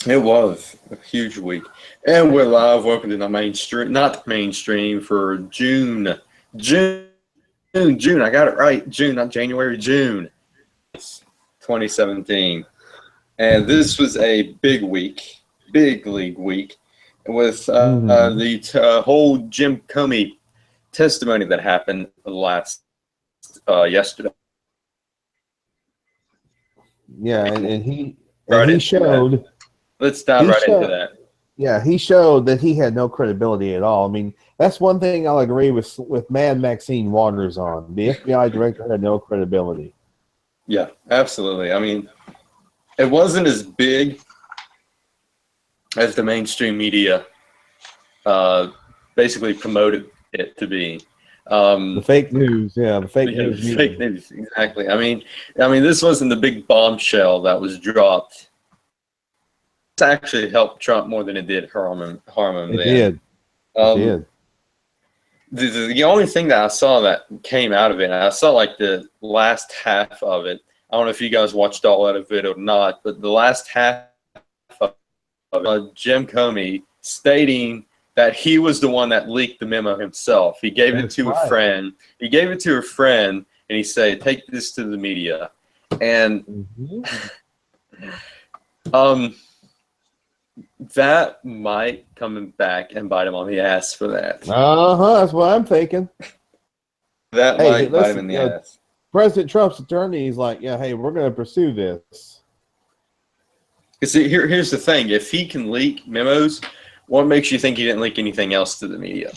It was a huge week. And we're live. Welcome to the mainstream, not mainstream, for June. I got it right. June, not January, June 2017. And this was a big week, big league week, with the whole Jim Comey testimony that happened yesterday. Yeah, and he Right showed. That. Let's dive right into that. Yeah, he showed that he had no credibility at all. I mean, that's one thing I'll agree with Mad Maxine Waters on. The FBI director had no credibility. Yeah, absolutely. I mean, it wasn't as big as the mainstream media basically promoted it to be. The fake news, yeah, the fake news. Fake news, exactly. I mean, this wasn't the big bombshell that was dropped. This actually helped Trump more than it did harm him. It did. It did. The only thing that I saw that came out of it, and I saw like the last half of it. I don't know if you guys watched all of it or not, but the last half of Jim Comey stating that he was the one that leaked the memo himself. He gave it to a friend. He gave it to a friend, and he said, "Take this to the media." And that might come back and bite him on the ass for that. That's what I'm thinking. That might bite him in the ass. President Trump's attorney is like, yeah, hey, we're going to pursue this. Because here's the thing. If he can leak memos, what makes you think he didn't leak anything else to the media?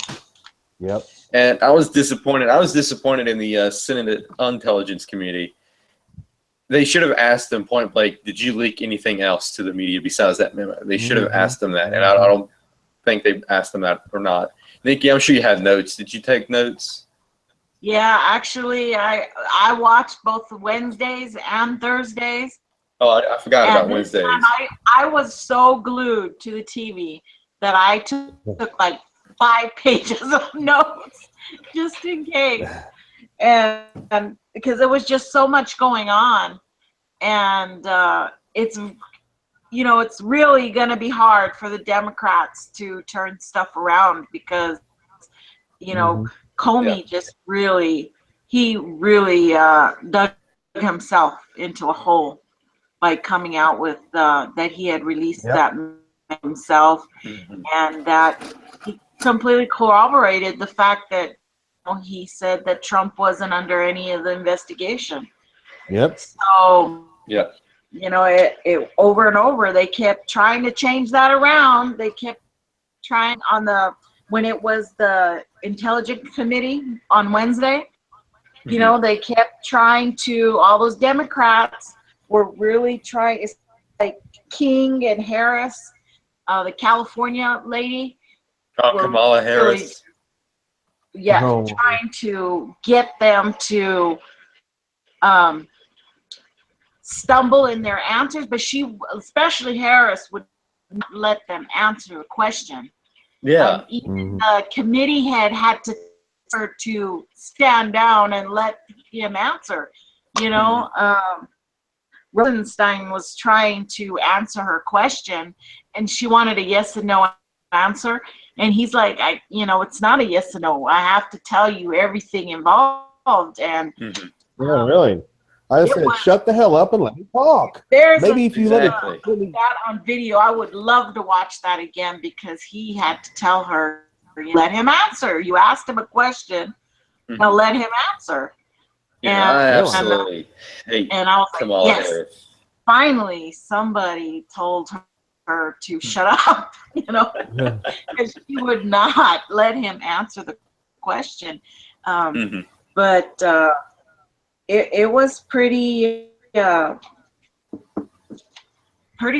Yep. And I was disappointed. I was disappointed in the Senate Intelligence Committee. They should have asked him point blank, did you leak anything else to the media besides that memo? They should have asked him that. And I don't think they asked him that or not. Nikki, I'm sure you had notes. Did you take notes? Yeah, actually, I watched both the Wednesdays and Thursdays. Oh, I forgot about Wednesdays. I was so glued to the TV that I took like 5 pages of notes just in case. And because there was just so much going on. And it's really going to be hard for the Democrats to turn stuff around because, Comey just really dug himself into a hole by coming out with that he had released that himself, and that he completely corroborated the fact that he said that Trump wasn't under any of the investigation. Yep. So it over and over they kept trying to change that around. They kept trying when it was the Intelligence Committee on Wednesday, they kept trying to, all those Democrats were really trying, it's like King and Harris, the California lady. Kamala Harris. Trying to get them to stumble in their answers, but especially Harris, would not let them answer a question. Yeah. Even the committee had to stand down and let him answer. Rosenstein was trying to answer her question, and she wanted a yes and no answer. And he's like, it's not a yes or no. I have to tell you everything involved. And yeah, really. I just said, shut the hell up and let me talk. Maybe if you let it that on video, I would love to watch that again because he had to tell her, let him answer. You asked him a question, now let him answer. Yeah, I absolutely hate Kamala Harris. Yes, finally somebody told her to shut up, because she would not let him answer the question. But it was pretty damning.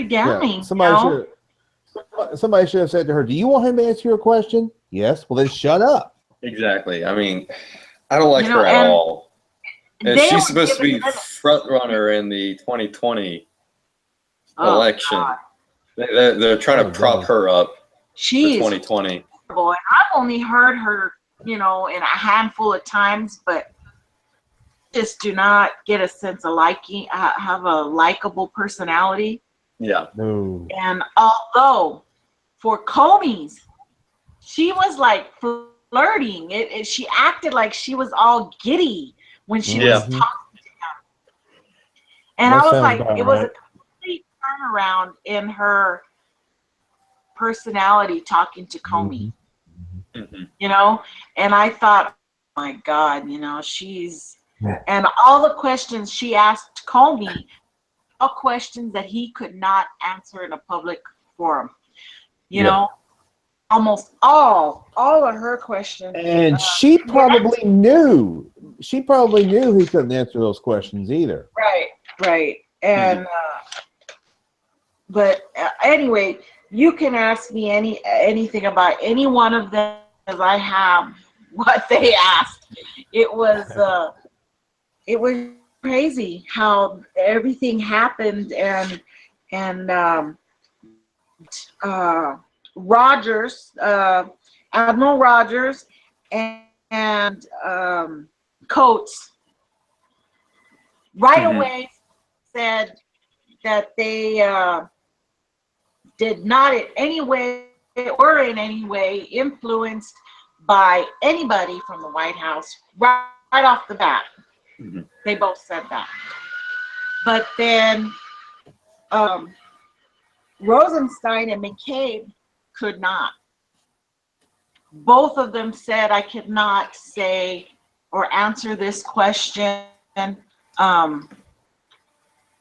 Yeah. Somebody should have said to her, do you want him to answer your question? Yes. Well, then shut up. Exactly. I mean, I don't like her at all. And she's supposed to be front runner in the 2020 election. God. They're trying to prop her up for 2020. Horrible. And I've only heard her, in a handful of times, but just do not get a sense of liking, have a likable personality. Yeah. No. And although for Comey's, she was like flirting. She acted like she was all giddy when she Yeah. was talking to him. And That I was sounds like, about it was right. a complete turnaround in her personality talking to Comey, Mhm. you know? And I thought, oh my God, you know, Yeah. and all the questions she asked Comey, all questions that he could not answer in a public forum, you Yeah. know? Almost all of her questions. And she probably knew. She probably knew he couldn't answer those questions either. Right. And but anyway, you can ask me anything about any one of them, because I have what they asked. It was crazy how everything happened, and Rogers, Admiral Rogers, and Coates right away said that they did not in any way or in any way influenced by anybody from the White House right off the bat. They both said that. But then Rosenstein and McCabe could not. Both of them said, I could not say or answer this question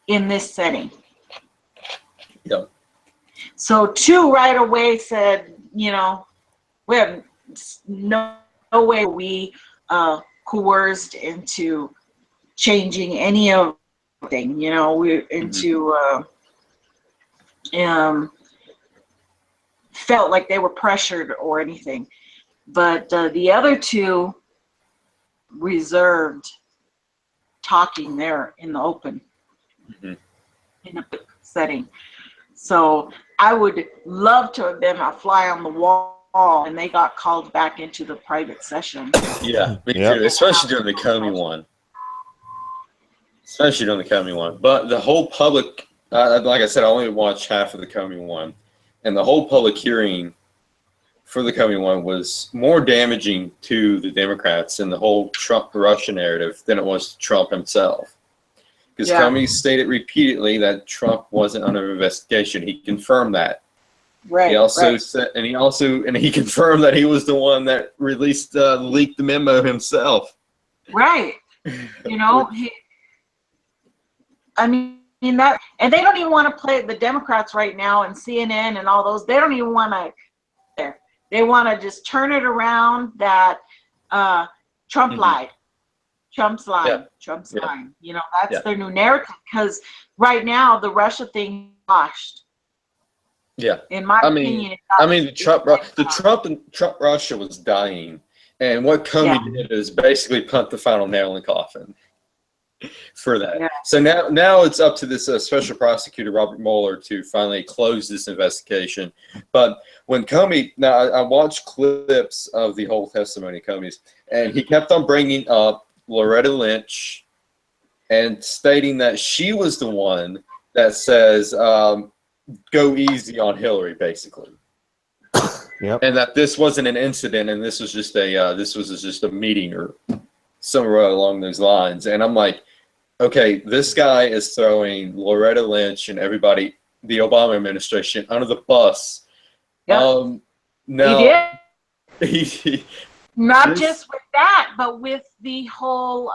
in this setting. Yep. So two right away said, you know, we have no way we coerced into changing any of thing, you know, we into felt like they were pressured or anything. But the other two reserved talking there in the open, in a setting. So I would love to have been a fly on the wall, and they got called back into the private session. Yeah, me too. Especially during the Comey one. But the whole public, like I said, I only watched half of the Comey one, and the whole public hearing for the Comey one was more damaging to the Democrats and the whole Trump-Russia narrative than it was to Trump himself. Because Comey stated repeatedly that Trump wasn't under investigation. He confirmed that. Right. He also said, and he confirmed that he was the one that leaked the memo himself. Right. You know, I mean that, and they don't even want to play the Democrats right now, and CNN and all those. They don't even want to. They want to just turn it around that Trump lied. Trump's lying. Yeah. Trump's lying. You know, that's their new narrative, because right now the Russia thing washed. Yeah. In my opinion, the Trump Russia was dying, and what Comey did is basically punt the final nail in the coffin for that. Yeah. So now it's up to this special prosecutor Robert Mueller to finally close this investigation. But when Comey, now I watched clips of the whole testimony of Comey's, and he kept on bringing up Loretta Lynch and stating that she was the one that says go easy on Hillary, basically. Yep. And that this wasn't an incident, and this was just a meeting or somewhere along those lines. And I'm like, okay, this guy is throwing Loretta Lynch and everybody, the Obama administration, under the bus. Yep. No, he did. Not just with that, but with the whole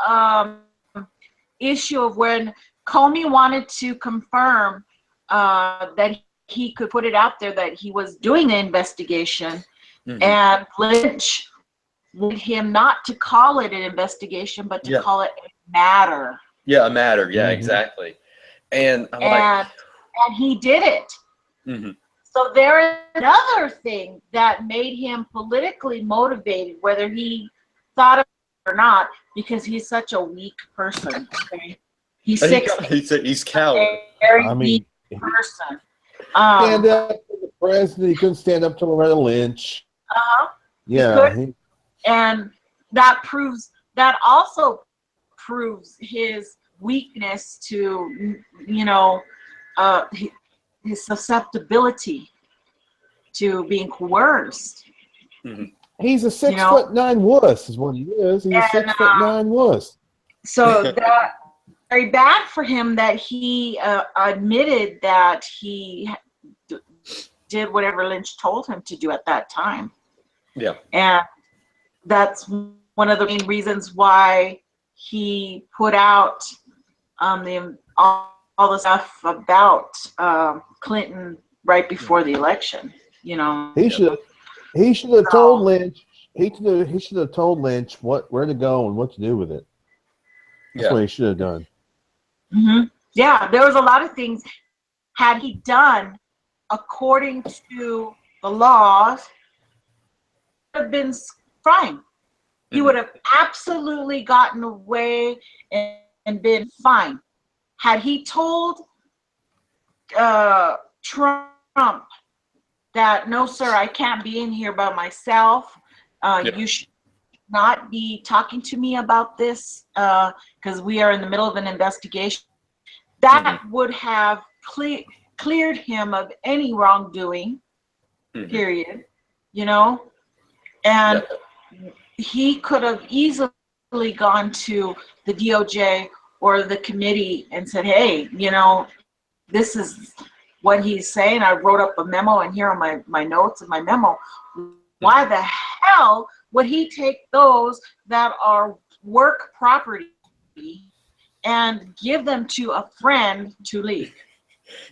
issue of when Comey wanted to confirm that he could put it out there that he was doing the investigation, and Lynch wanted him not to call it an investigation, but to call it a matter. Yeah, a matter. Yeah, exactly. And and he did it. So there is another thing that made him politically motivated, whether he thought of it or not, because he's such a weak person. Okay? He's 60. He's coward. Very weak person. Stand up to the president. He couldn't stand up to Loretta Lynch. Yeah. And that also proves his weakness to, you know, his susceptibility to being coerced. He's a 6'9" wuss, is what he is. He's a 6'9" wuss. So that very bad for him that he admitted that he did whatever Lynch told him to do at that time. Yeah. And that's one of the main reasons why he put out all the stuff about Clinton right before the election. You know, he should have told Lynch. He should have told Lynch where to go and what to do with it. That's what he should have done. Yeah, there was a lot of things. Had he done according to the laws, it would have been fine. He would have absolutely gotten away and been fine. Had he told Trump that, no, sir, I can't be in here by myself. You should not be talking to me about this because we are in the middle of an investigation. That would have cleared him of any wrongdoing, period, you know? And he could have easily gone to the DOJ or the committee and said, hey, you know, this is what he's saying. I wrote up a memo, and here are my notes and my memo. Why the hell would he take those that are work property and give them to a friend to leak?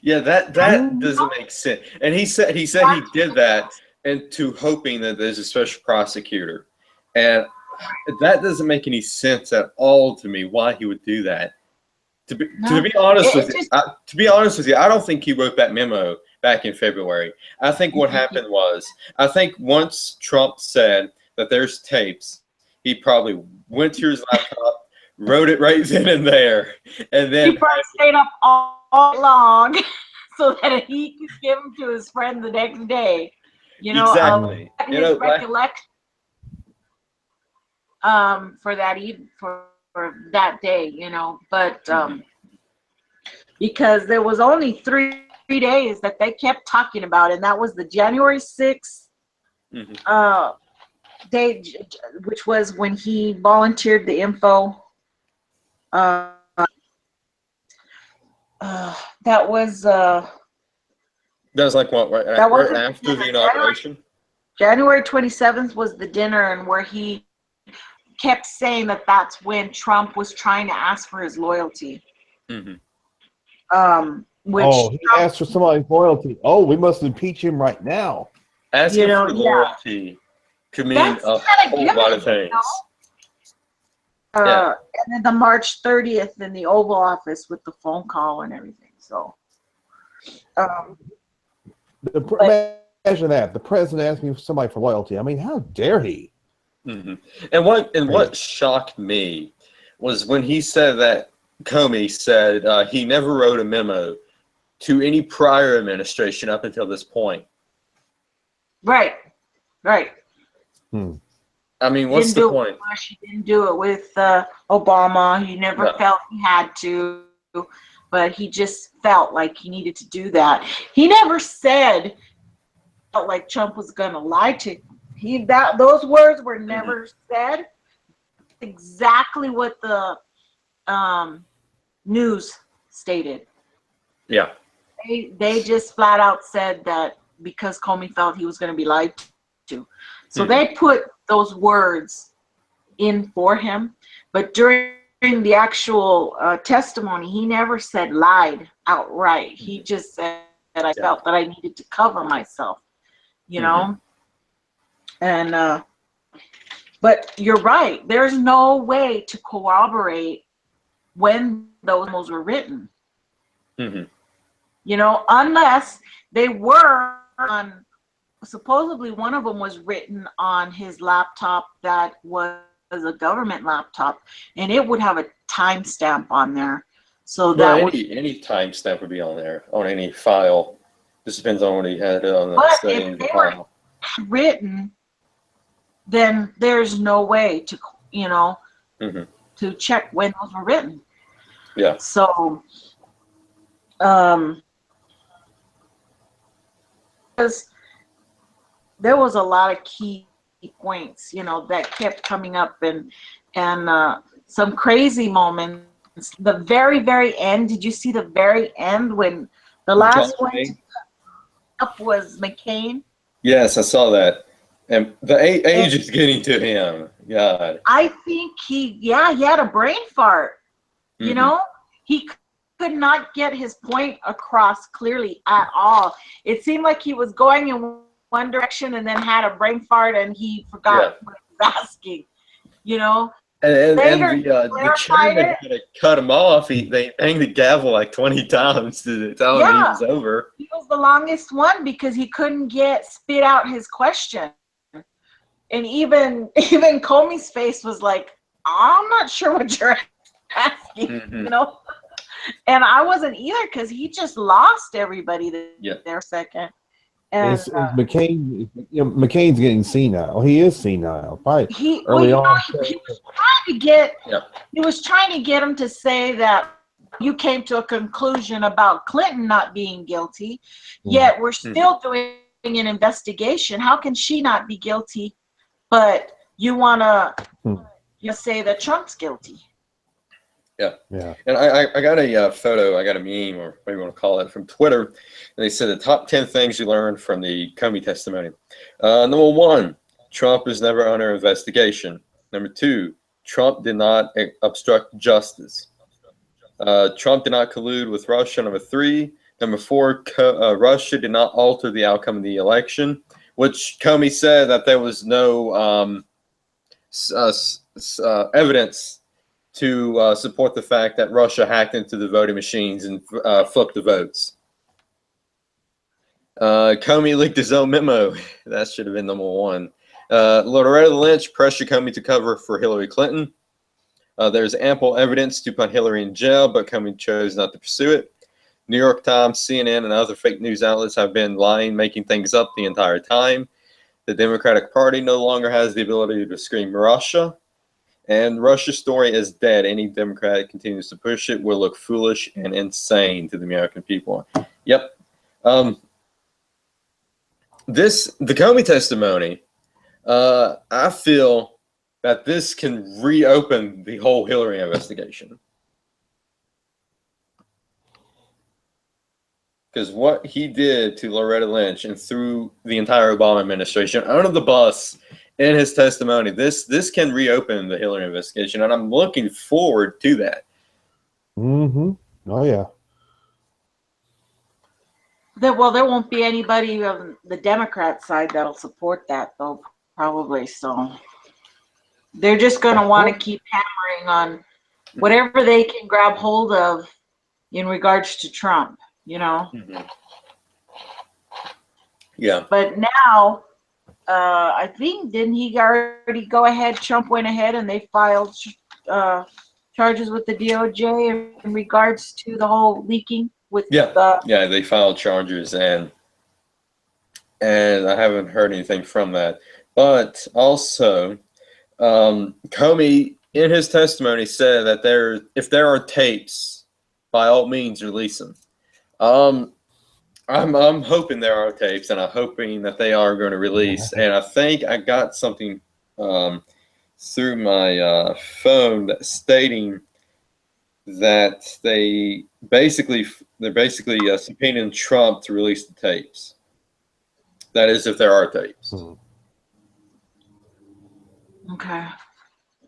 Yeah, that doesn't make sense. And he said he did that into hoping that there's a special prosecutor, and that doesn't make any sense at all to me. Why he would do that? To be honest with you, I don't think he wrote that memo back in February. I think what happened was, I think once Trump said that there's tapes, he probably went to his laptop, wrote it right then and there, and then he probably stayed up all long so that he could give them to his friend the next day. You know, exactly. His recollection for that day, you know, but because there was only three days that they kept talking about, and that was the January 6th day, which was when he volunteered the info. That was like what, right after the inauguration? January 27th was the dinner, and where he kept saying that that's when Trump was trying to ask for his loyalty. He Which asked for somebody's loyalty. Oh, we must impeach him right now. Asking for loyalty could mean a whole lot of things. And then the March 30th in the Oval Office with the phone call and everything. So, imagine that the president asking somebody for loyalty. I mean, how dare he? And what shocked me was when he said that Comey said he never wrote a memo to any prior administration up until this point. Right. I mean, what's the point? He didn't do it with Obama. He never felt he had to, but he just felt like he needed to do that. He never said felt like Trump was going to lie to him. Those words were never said. Exactly what the news stated. Yeah. They just flat out said that because Comey felt he was going to be lied to. So they put those words in for him. But during the actual testimony, he never said lied outright. He just said that I felt that I needed to cover myself, you know? And, but you're right. There's no way to corroborate when those memos were written. You know, unless they were on, supposedly one of them was written on his laptop that was a government laptop, and it would have a timestamp on there. So that any timestamp would be on there, on any file. Just depends on what he had on the but same if they file. were written, then there's no way to, you know, to check when those were written. Yeah. So, there was a lot of key points, that kept coming up, and some crazy moments. The very, very end. Did you see the very end when the last one up was McCain? Yes, I saw that. And the age is getting to him. God. I think he had a brain fart. He could not get his point across clearly at all. It seemed like he was going in one direction and then had a brain fart and he forgot what he was asking, And the chairman had to cut him off. They banged the gavel like 20 times to tell him he was over. He was the longest one because he couldn't spit out his question. And even Comey's face was like, I'm not sure what you're asking, And I wasn't either because he just lost everybody there a second. And McCain's getting senile. He is senile. Probably he was trying to get him to say that you came to a conclusion about Clinton not being guilty, yet we're still doing an investigation. How can she not be guilty, but you want to say that Trump's guilty? Yeah. And I got a photo, I got a meme, or whatever you want to call it, from Twitter. And they said the top 10 things you learned from the Comey testimony. Number 1, Trump is never under investigation. Number 2, Trump did not obstruct justice. Trump did not collude with Russia. Number 3. Number 4, Russia did not alter the outcome of the election, which Comey said that there was no evidence to support the fact that Russia hacked into the voting machines and flipped the votes. Comey leaked his own memo. That should have been number 1. Loretta Lynch pressured Comey to cover for Hillary Clinton. There's ample evidence to put Hillary in jail, but Comey chose not to pursue it. New York Times, CNN, and other fake news outlets have been lying, making things up the entire time. The Democratic Party no longer has the ability to scream Russia. And Russia's story is dead. Any Democrat that continues to push it will look foolish and insane to the American people. Yep. The Comey testimony, I feel that this can reopen the whole Hillary investigation. Because what he did to Loretta Lynch and through the entire Obama administration under the bus in his testimony, this can reopen the Hillary investigation, and I'm looking forward to that. Oh yeah. There won't be anybody on the Democrat side that'll support that, though, probably. So they're just going to want to keep hammering on whatever they can grab hold of in regards to Trump, Yeah. But now, I think, didn't he already go ahead? Trump went ahead and they filed charges with the DOJ in regards to the whole leaking with they filed charges, and I haven't heard anything from that. But also, Comey in his testimony said that if there are tapes, by all means release them. I'm hoping there are tapes, and I'm hoping that they are going to release. And I think I got something through my phone that's stating that they're basically subpoenaing Trump to release the tapes. That is, if there are tapes. Okay.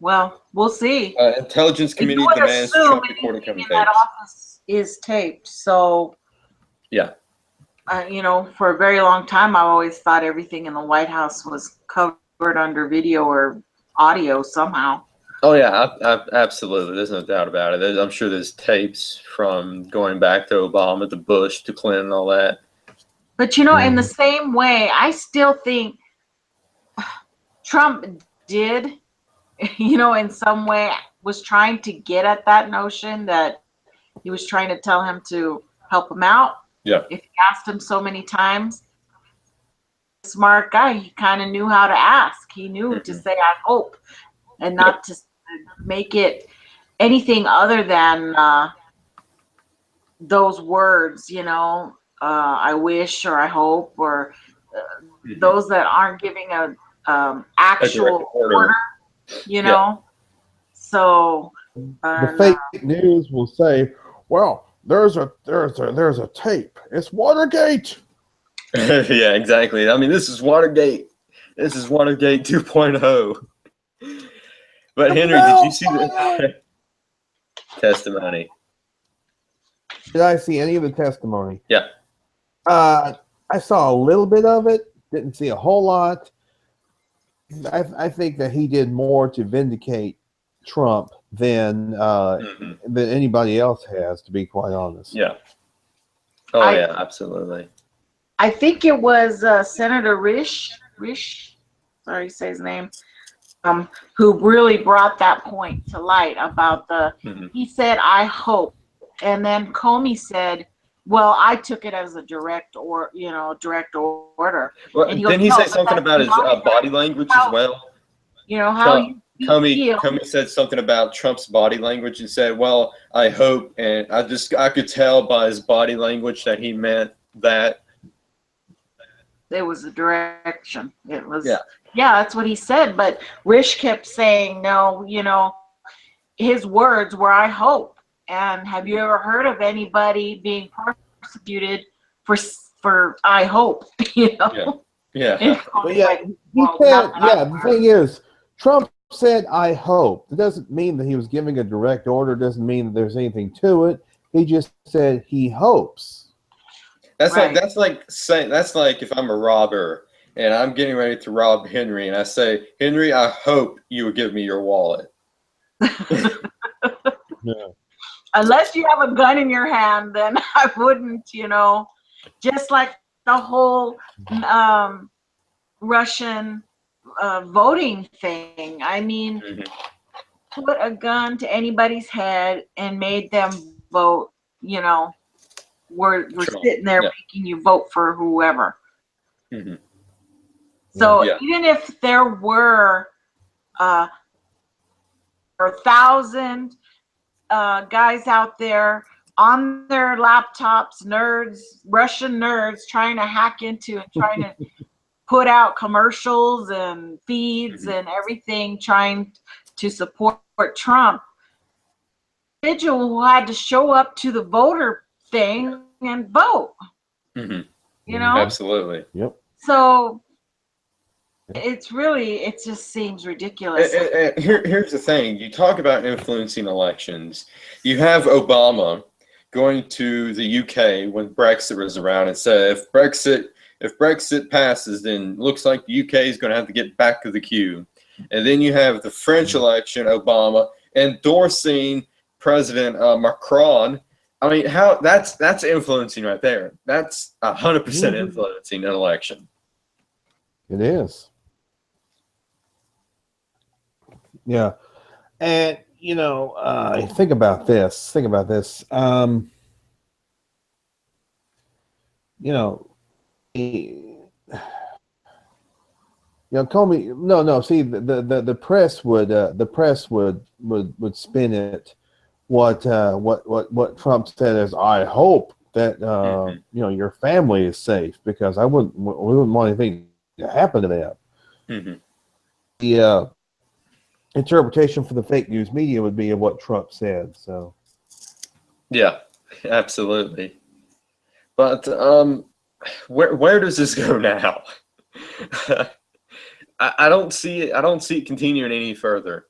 Well, we'll see. Intelligence Committee demands Trump recorded Comey tapes. That office is taped, so yeah. For a very long time, I've always thought everything in the White House was covered under video or audio somehow. Oh yeah, absolutely. There's no doubt about it. I'm sure there's tapes from going back to Obama, to Bush, to Clinton, all that. But in the same way, I still think Trump did, in some way, was trying to get at that notion that he was trying to tell him to help him out. Yeah. If he asked him so many times, smart guy, he kind of knew how to ask. He knew to say, I hope, and not to make it anything other than those words, I wish, or I hope, or those that aren't giving a actual order, you know. So the fake news will say, "Well, there's a tape. It's Watergate." Yeah, exactly. I mean, this is Watergate. This is Watergate 2.0. But Henry, did you see the testimony? Did I see any of the testimony? Yeah. I saw a little bit of it. Didn't see a whole lot. I think that he did more to vindicate Trump than anybody else has, to be quite honest. Yeah. Oh, yeah, absolutely. I think it was Senator Risch, sorry to say his name, who really brought that point to light about he said, "I hope." And then Comey said, "Well, I took it as a direct order." Well, and didn't he say something about his body language as well? You know, how you feel. Comey said something about Trump's body language and said, "Well, I hope," and I could tell by his body language that he meant that. It was a direction. It was, yeah, that's what he said. But Risch kept saying, no, his words were, "I hope." And have you ever heard of anybody being persecuted for "I hope"? Yeah. But yeah, he said, the thing is, Trump said, "I hope." It doesn't mean that he was giving a direct order. It doesn't mean that there's anything to it. He just said he hopes. That's like if I'm a robber and I'm getting ready to rob Henry and I say, "Henry, I hope you would give me your wallet." Yeah. Unless you have a gun in your hand, then I wouldn't, just like the whole Russian voting thing. I mean, put a gun to anybody's head and made them vote, we're sitting there making you vote for whoever. So even if there were 1,000 guys out there on their laptops, Russian nerds trying to hack into and trying to put out commercials and feeds and everything, trying to support Trump, the individual who had to show up to the voter thing and vote. Absolutely. Yep. So it just seems ridiculous. Here's the thing. You talk about influencing elections. You have Obama going to the UK when Brexit was around and said, if Brexit passes, then looks like the UK is going to have to get back to the queue. And then you have the French election, Obama endorsing President Macron. I mean, that's influencing right there. That's 100% influencing an election. It is. Yeah. And, think about this. Comey. No. See, the press would spin it. What Trump said is, "I hope that your family is safe," because we wouldn't want anything to happen to them. The interpretation for the fake news media would be of what Trump said. So. Yeah, absolutely. But where does this go now? I don't see it. I don't see it continuing any further.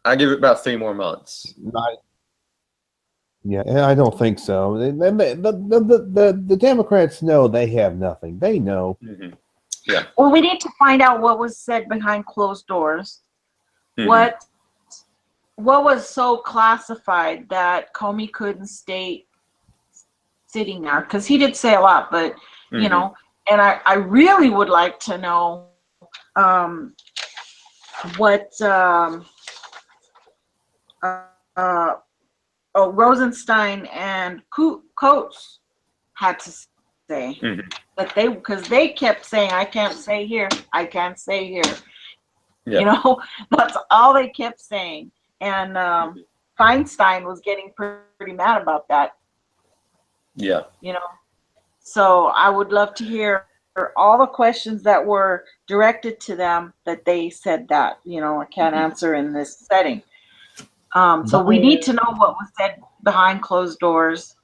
I give it about 3 more months. Yeah, I don't think so. The Democrats know they have nothing. They know. Yeah. Well, we need to find out what was said behind closed doors. What was so classified that Comey couldn't stay sitting there? Because he did say a lot, but and I really would like to know what Rosenstein and Coates had to say. But because they kept saying, "I can't say here, I can't say here." That's all they kept saying. And Feinstein was getting pretty mad about that. Yeah. So I would love to hear all the questions that were directed to them that they said that, I can't answer in this setting. So we need to know what was said behind closed doors.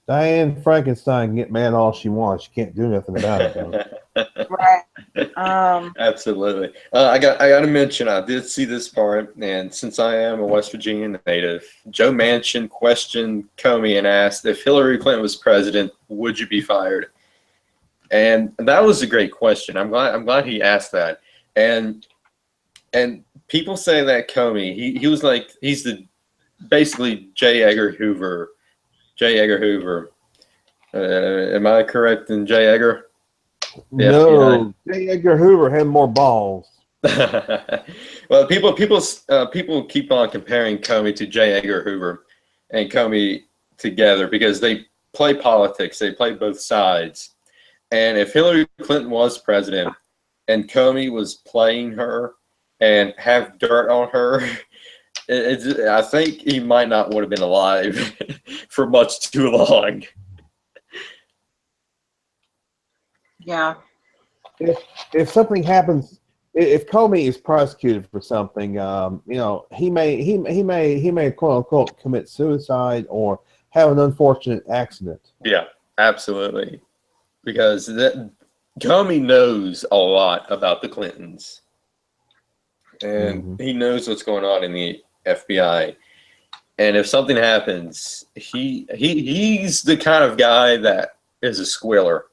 Diane Frankenstein can get mad all she wants. She can't do nothing about it, though. Right. Absolutely. I got to mention, I did see this part, and since I am a West Virginia native, Joe Manchin questioned Comey and asked, if Hillary Clinton was president, would you be fired? And that was a great question. I'm glad he asked that. And people say that Comey, he was like, he's basically J. Edgar Hoover. Am I correct in J. Edgar? No, J. Edgar Hoover had more balls. Well, people keep on comparing Comey to J. Edgar Hoover and Comey together because they play politics. They play both sides. And if Hillary Clinton was president and Comey was playing her and have dirt on her, I think he might not would have been alive for much too long. Yeah. If something happens, if Comey is prosecuted for something, he may quote unquote commit suicide or have an unfortunate accident. Yeah, absolutely, because Comey knows a lot about the Clintons, and he knows what's going on in the FBI. And if something happens, he's the kind of guy that is a squealer.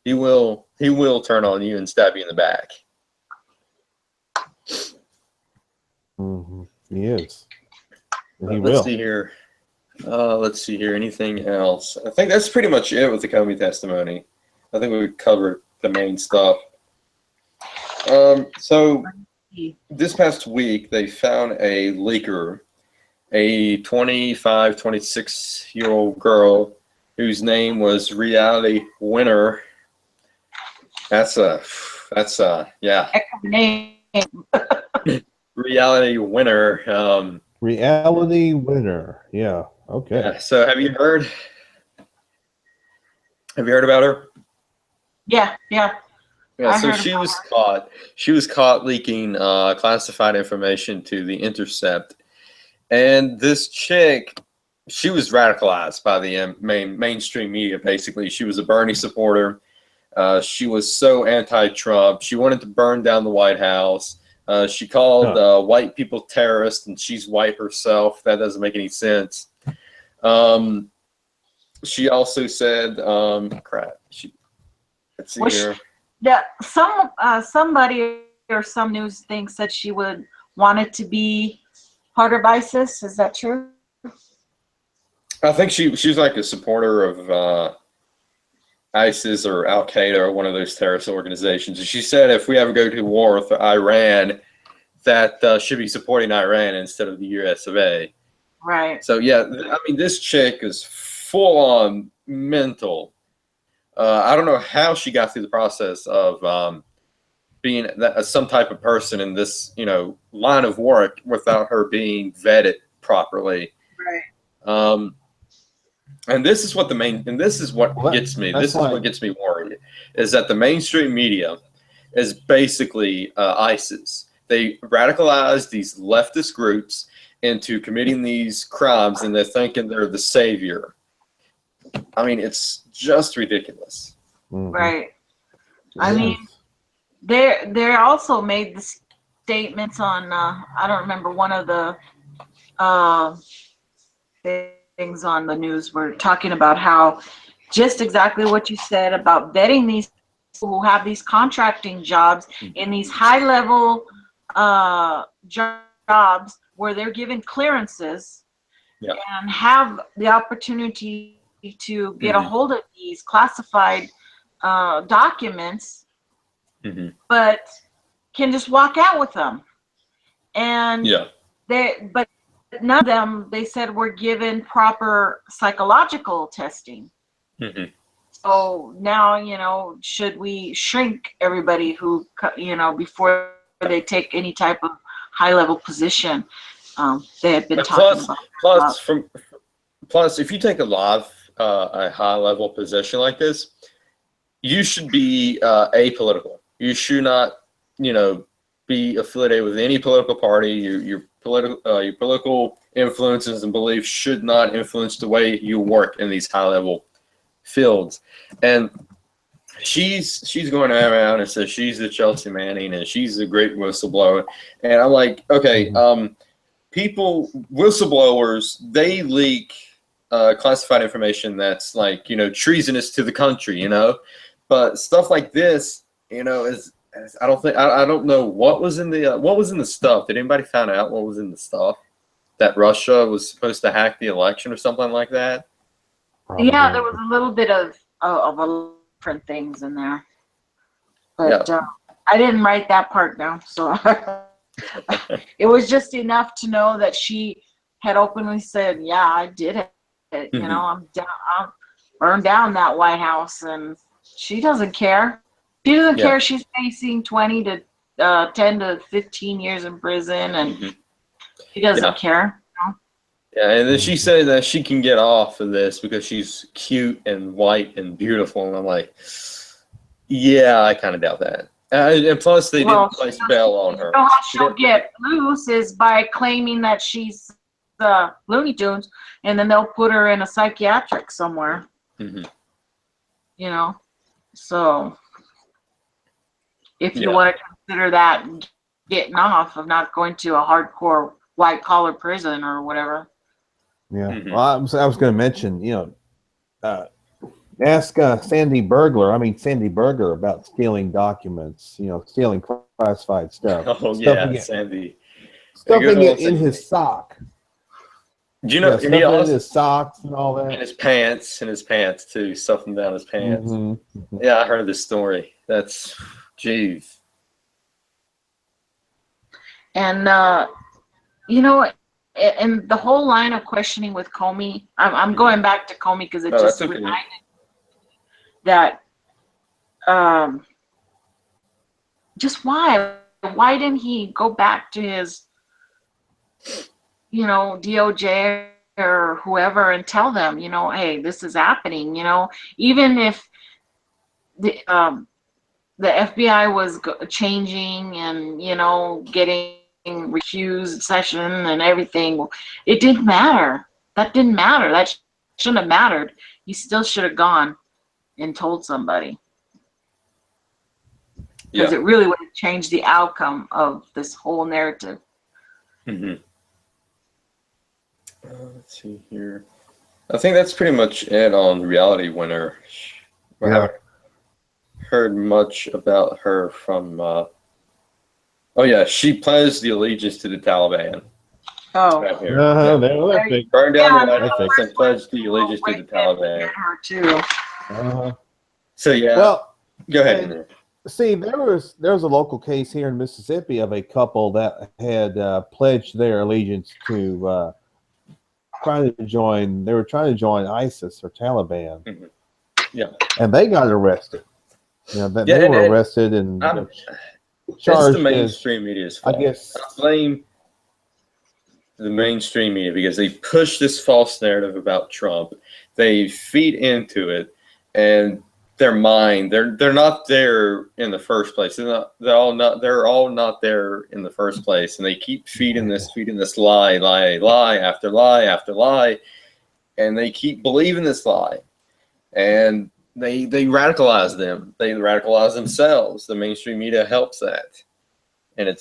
He will turn on you and stab you in the back. He is. And Let's see here. Anything else? I think that's pretty much it with the Comey testimony. I think we covered the main stuff. So this past week, they found a leaker, a 25, 26-year-old girl whose name was Reality Winner. That's yeah. Name. Reality Winner. Reality Winner. Yeah. Okay. Yeah, so have you heard about her? Yeah. Yeah, so she was caught leaking classified information to The Intercept. And this chick, she was radicalized by the mainstream media, basically. She was a Bernie supporter. She was so anti-Trump. She wanted to burn down the White House. She called white people terrorists, and she's white herself. That doesn't make any sense. She also said, let's see here. Yeah, somebody or some news thing said she would wanted to be part of ISIS. Is that true? I think she's like a supporter of ISIS or Al Qaeda or one of those terrorist organizations. And she said if we ever go to war with Iran, that should be supporting Iran instead of the US of A. Right. So yeah, I mean, this chick is full on mental. I don't know how she got through the process of being some type of person in this, line of work without her being vetted properly. Right. And this is what gets me. This is what gets me worried, is that the mainstream media is basically ISIS. They radicalize these leftist groups into committing these crimes, and they're thinking they're the savior. I mean, it's just ridiculous. Right. I mean, they also made the statements on I don't remember, one of the things on the news were talking about how just exactly what you said about vetting these people who have these contracting jobs in these high-level jobs where they're given clearances and have the opportunity to get a hold of these classified documents, but can just walk out with them. And but none of them, they said, were given proper psychological testing. So now, should we shrink everybody who, before they take any type of high-level position? They had been talking about. Plus, if you take a high-level position like this, you should be apolitical. You should not, be affiliated with any political party. Your political influences and beliefs should not influence the way you work in these high-level fields. And she's going around and says she's the Chelsea Manning and she's a great whistleblower. And I'm like, okay, whistleblowers, they leak classified information that's like, treasonous to the country, but stuff like this, is, I don't know what was in the stuff. Did anybody find out what was in the stuff? That Russia was supposed to hack the election or something like that? Yeah, there was a little bit of different things in there, but I didn't write that part down, so it was just enough to know that she had openly said, "Yeah, I did it. I'm burned down that White House," and she doesn't care. She doesn't care. She's facing 10 to 15 years in prison, and she doesn't care. Yeah, and then she said that she can get off of this because she's cute and white and beautiful, and I'm like, yeah, I kind of doubt that. And plus, they didn't place bail on her. How she'll get loose is by claiming that she's Looney Tunes, and then they'll put her in a psychiatric somewhere. So if you want to consider that getting off of not going to a hardcore white collar prison or whatever. Yeah. Well, I was going to mention, ask Sandy Berger about stealing documents, stealing classified stuff. Oh, Sandy. Stuffing it in his sock. Do you know? Stuffing it in his socks and all that. In his pants too. Stuffing down his pants. Yeah, I heard this story. That's, jeez. And and the whole line of questioning with Comey, I'm going back to Comey because it just reminded that just why didn't he go back to his DOJ or whoever and tell them, hey, this is happening, even if the FBI was changing and getting recused session and everything, it didn't matter. That didn't matter. That shouldn't have mattered. He still should have gone and told somebody, because it really would have changed the outcome of this whole narrative. Let's see here. I think that's pretty much it on Reality Winner. We haven't heard much about her from she pledged the allegiance to the Taliban. Right here. Burned down the White House and pledged the allegiance to the Taliban. Her too. So well, go ahead. See, there was a local case here in Mississippi of a couple that had pledged their allegiance to trying to join ISIS or Taliban. And they got arrested. They were arrested and charged. The mainstream media's fault. I guess I blame the mainstream media because they push this false narrative about Trump. They feed into it, and their mind, they're not there in the first place. They're all not there in the first place, and they keep feeding this lie after lie after lie, and they keep believing this lie, and they radicalize them. They radicalize themselves. The mainstream media helps that, and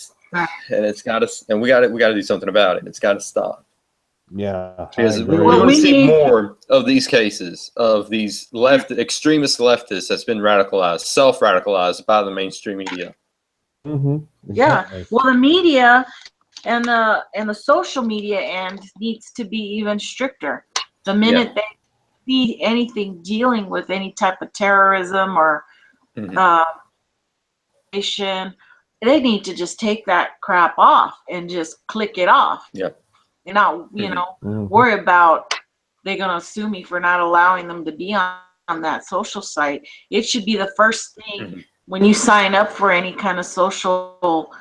we got to do something about it. It's got to stop. Yeah, because we want to see more of these cases of these extremist leftists that's been radicalized, self-radicalized by the mainstream media. Yeah, well, the media and the social media end needs to be even stricter. The minute they see anything dealing with any type of terrorism or they need to just take that crap off and just click it off. And not, worry about they're going to sue me for not allowing them to be on that social site. It should be the first thing when you sign up for any kind of social,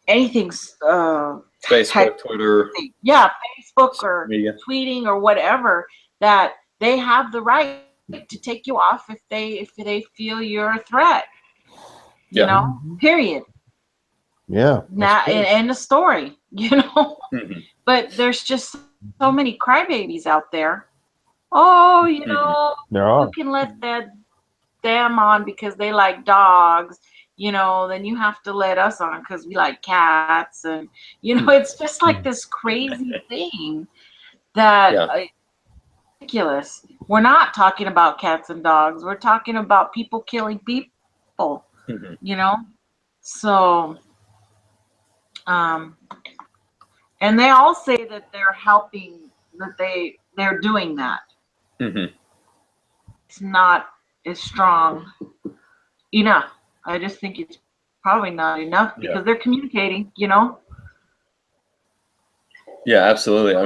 anything. Facebook, Twitter. Yeah, Facebook or tweeting or whatever, that they have the right to take you off if they feel you're a threat. You Yeah. know, period. Yeah. Now, and the story, you know. Mhm. But there's just so many crybabies out there. Oh, you know, There are. you can let them on because they like dogs. You know, then you have to let us on because we like cats, and you know, it's just like this crazy thing that Yeah. ridiculous. We're not talking about cats and dogs. We're talking about people killing people. Mhm. You know, so and they all say that they're helping, that they're doing that. Mhm. It's not as strong enough. I just think it's probably not enough Yeah. because they're communicating. You know. Yeah, absolutely. I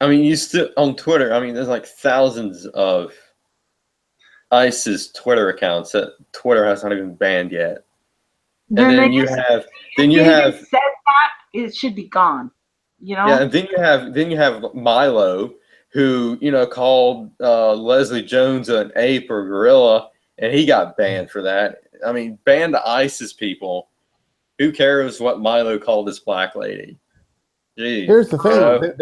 mean, you still on Twitter. I mean, there's like thousands of ICE's Twitter accounts that Twitter has not even banned yet. And then you have, said that, it should be gone. You know. yeah, and then you have Milo, who called Leslie Jones an ape or gorilla, and he got banned for that. I mean, ban the ISIS people. Who cares what Milo called this black lady? Jeez, Here's the thing: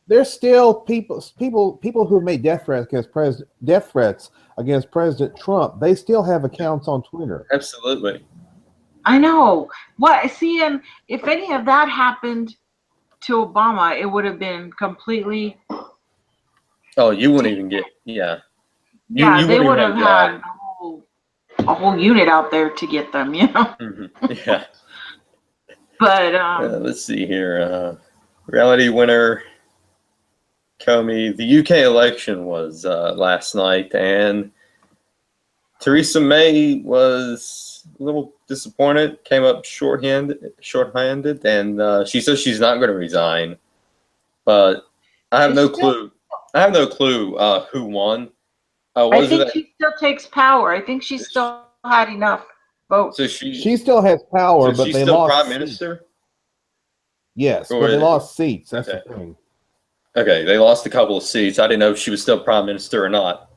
there's still people who have made death threats against President Trump. They still have accounts on Twitter. Absolutely. I know. What? See, and if any of that happened to Obama, it would have been completely. Oh, you wouldn't even get. Yeah. Yeah, You they wouldn't would even have have had a whole unit out there to get them, you know. Yeah. But Let's see here. Reality winner Comey. The UK election was last night, and Theresa May was a little disappointed. Came up shorthanded, and she says she's not going to resign. But I have no clue. I have no clue who won. I think she still takes power. I think she still had enough votes. So she still has power, but she's they still lost prime seats. minister. Yes, Or but they lost seats. That's the thing. Okay, they lost a couple of seats. I didn't know if she was still prime minister or not.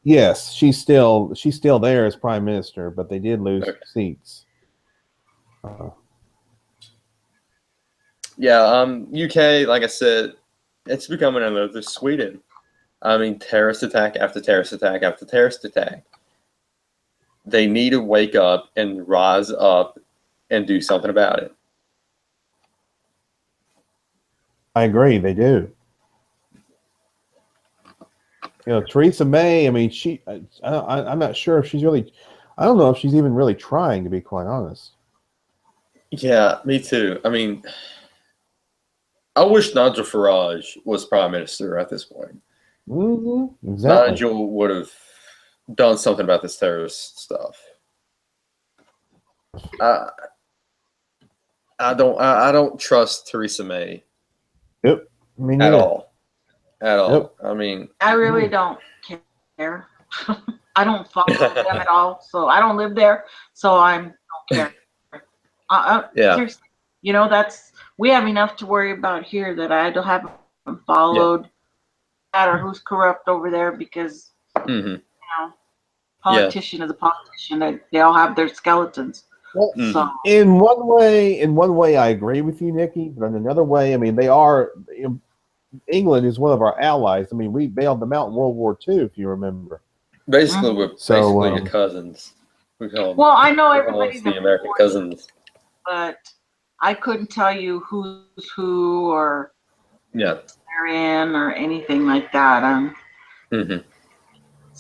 Yes, she's still there as prime minister, but they did lose seats. Yeah, UK, like I said, it's becoming another Sweden. I mean, terrorist attack after terrorist attack after terrorist attack. They need to wake up and rise up and do something about it. I agree, they do. Theresa May. I mean, I'm not sure if she's really. I don't know if she's even really trying, to be quite honest. Yeah, me too. I mean, I wish Nigel Farage was prime minister at this point. Mm-hmm, exactly. Nigel would have done something about this terrorist stuff. I don't trust Theresa May. Yep. At all. Yep. I mean, I really don't care. I don't follow them at all, so I don't live there, so I don't care. Yeah. Seriously, we have enough to worry about here that I don't haven't followed that or who's corrupt over there because politician is a politician. They all have their skeletons. Well, so in one way, I agree with you, Nikki. But in another way, I mean, they are. England is one of our allies. I mean, we bailed them out in World War II, if you remember. Basically, we're basically your cousins. Well, I know everybody's the American cousins, but I couldn't tell you who's who or they're in or anything like that.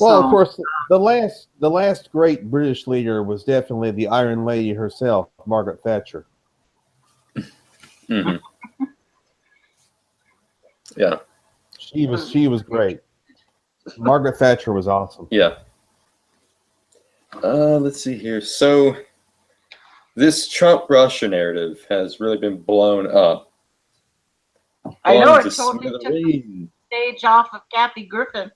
Well, of course, the last great British leader was definitely the Iron Lady herself, Margaret Thatcher. Yeah, she was great. Margaret Thatcher was awesome. Yeah. Let's see here. So this Trump-Russia narrative has really been blown up. I know it totally took the stage off of Kathy Griffin.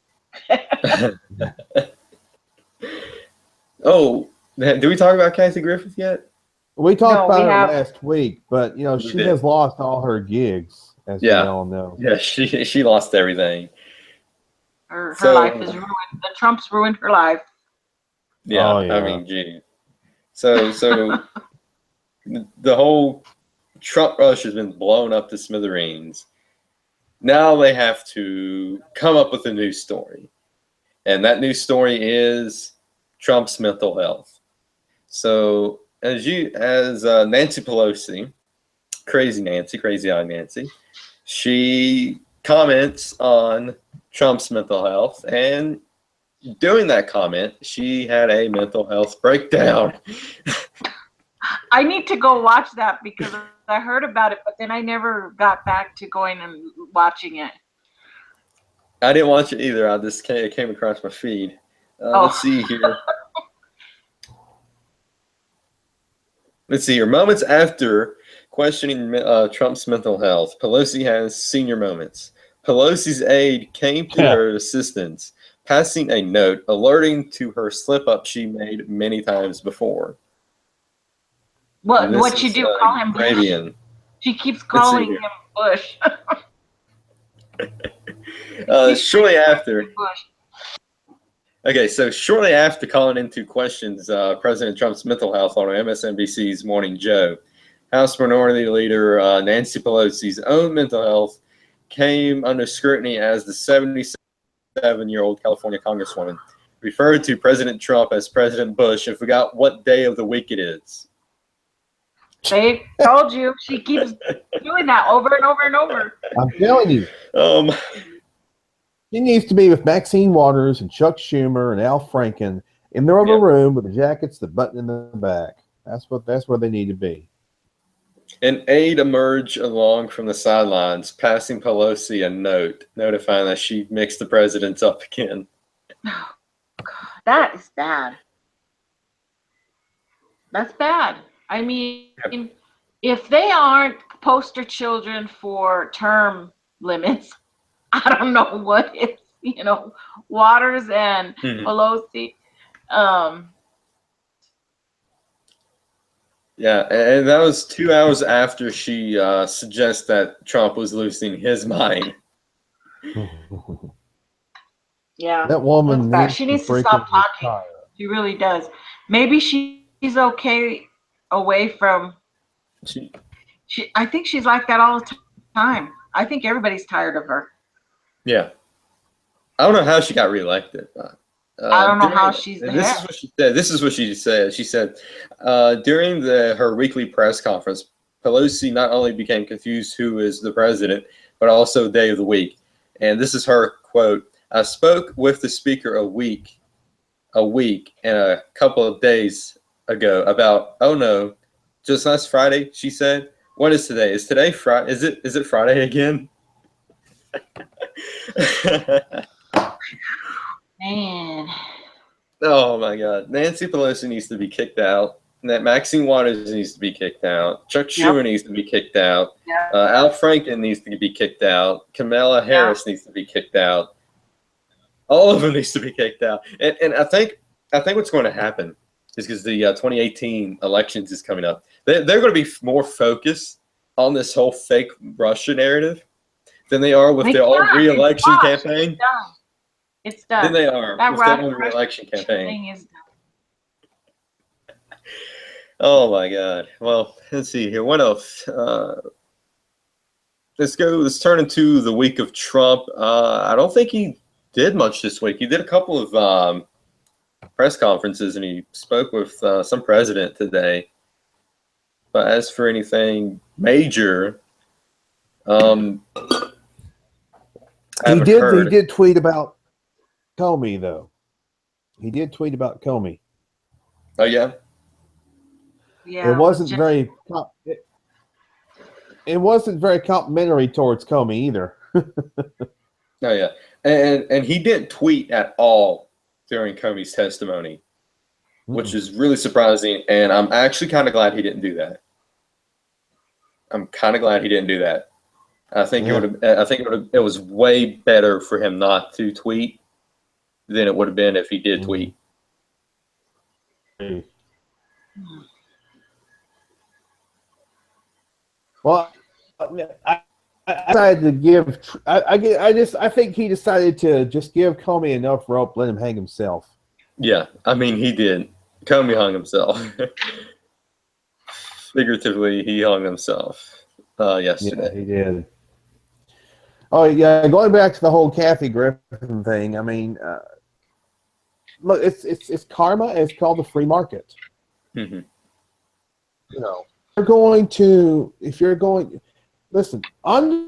Oh, did we talk about Kathy Griffith yet? We talked about her last week, but she has lost all her gigs, as we all know. Yeah, she lost everything. Her So, life is ruined. The Trumps ruined her life. yeah, Oh, yeah. I mean, gee. So the whole Trump rush has been blown up to smithereens. Now they have to come up with a new story. And that new story is Trump's mental health. So as Nancy Pelosi, crazy eyed Nancy, she comments on Trump's mental health, and doing that comment, she had a mental health breakdown. I need to go watch that because I heard about it, but then I never got back to going and watching it. I didn't watch it either. I just came across my feed. Let's see here. Let's see here. Moments after questioning Trump's mental health, Pelosi has senior moments. Pelosi's aide came to her assistance, passing a note alerting to her slip-up she made many times before. What you do? Call him Bravian. Bush. She keeps calling him Bush. Shortly after. Okay, so shortly after calling into questions President Trump's mental health on MSNBC's Morning Joe, House Minority Leader Nancy Pelosi's own mental health came under scrutiny as the 77-year-old California Congresswoman referred to President Trump as President Bush and forgot what day of the week it is. They told you. She keeps doing that over and over and over. I'm telling you. She needs to be with Maxine Waters and Chuck Schumer and Al Franken in their other room with the jackets that button in the back. That's where they need to be. An aide emerged along from the sidelines, passing Pelosi a note notifying that she mixed the presidents up again. Oh, God, that is bad. That's bad. I mean, if they aren't poster children for term limits, I don't know what is, Waters and Pelosi. Yeah, and that was 2 hours after she suggests that Trump was losing his mind. Yeah, that woman she needs to stop talking. She really does. Maybe she's okay away from. I think she's like that all the time. I think everybody's tired of her. Yeah, I don't know how she got reelected. I don't know how she's there. This is what she said. This is what she said. She said during her weekly press conference, Pelosi not only became confused who is the president, but also day of the week. And this is her quote: "I spoke with the speaker a week and a couple of days ago about, oh no, just last Friday," she said. "What is today? Is today Friday? Is it Friday again?" Man. Oh my God. Nancy Pelosi needs to be kicked out. Maxine Waters needs to be kicked out. Chuck Schumer needs to be kicked out. Al Franken needs to be kicked out. Kamala Harris needs to be kicked out. All of them needs to be kicked out. And I think what's going to happen is because the 2018 elections is coming up. They're going to be more focused on this whole fake Russia narrative than they are with their own re-election campaign. It's done. Than they are with their own re-election campaign. Thing is done. Oh my God. Well, let's see here. What else? Let's turn into the week of Trump. I don't think he did much this week. He did a couple of press conferences and he spoke with some president today. But as for anything major, he did tweet about Comey, though. He did tweet about Comey. Oh yeah. Yeah. It wasn't very complimentary towards Comey either. Oh yeah, and he didn't tweet at all during Comey's testimony, which is really surprising. And I'm actually kind of glad he didn't do that. I think it was way better for him not to tweet than it would have been if he did tweet. Well, I decided to give. I think he decided to just give Comey enough rope, let him hang himself. Yeah, I mean he did. Comey hung himself. Figuratively, he hung himself yesterday. Yeah, he did. Oh yeah, going back to the whole Kathy Griffin thing. I mean, look, it's karma. It's called the free market. Mm-hmm. You know, if you're going, listen, under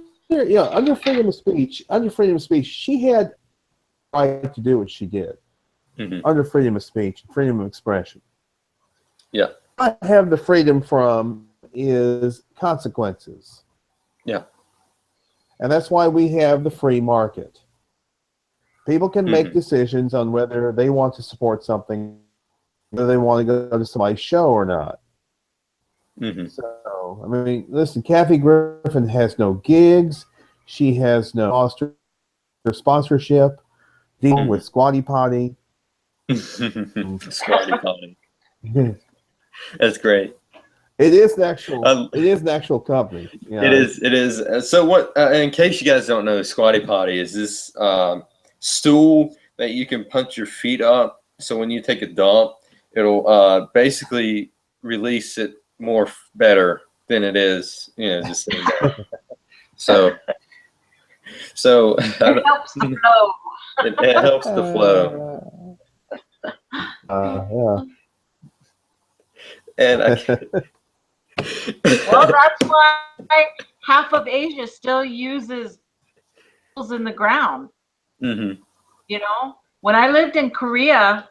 freedom of speech, she had the right to do what she did. Mm-hmm. Under freedom of speech, freedom of expression. Yeah. What I have the freedom from is consequences. Yeah. And that's why we have the free market. People can make decisions on whether they want to support something, whether they want to go to somebody's show or not. Mm-hmm. So, I mean, listen, Kathy Griffin has no gigs. She has no sponsorship deal with Squatty Potty. Squatty Potty. That's great. It is an actual company. You know? It is. It is. So what? In case you guys don't know, Squatty Potty is this stool that you can punch your feet up. So when you take a dump, it'll basically release it better than it is. You know, just sitting there. So It helps the flow. it helps the flow. Yeah. And Well, that's why half of Asia still uses holes in the ground. Mm-hmm. You know, when I lived in Korea,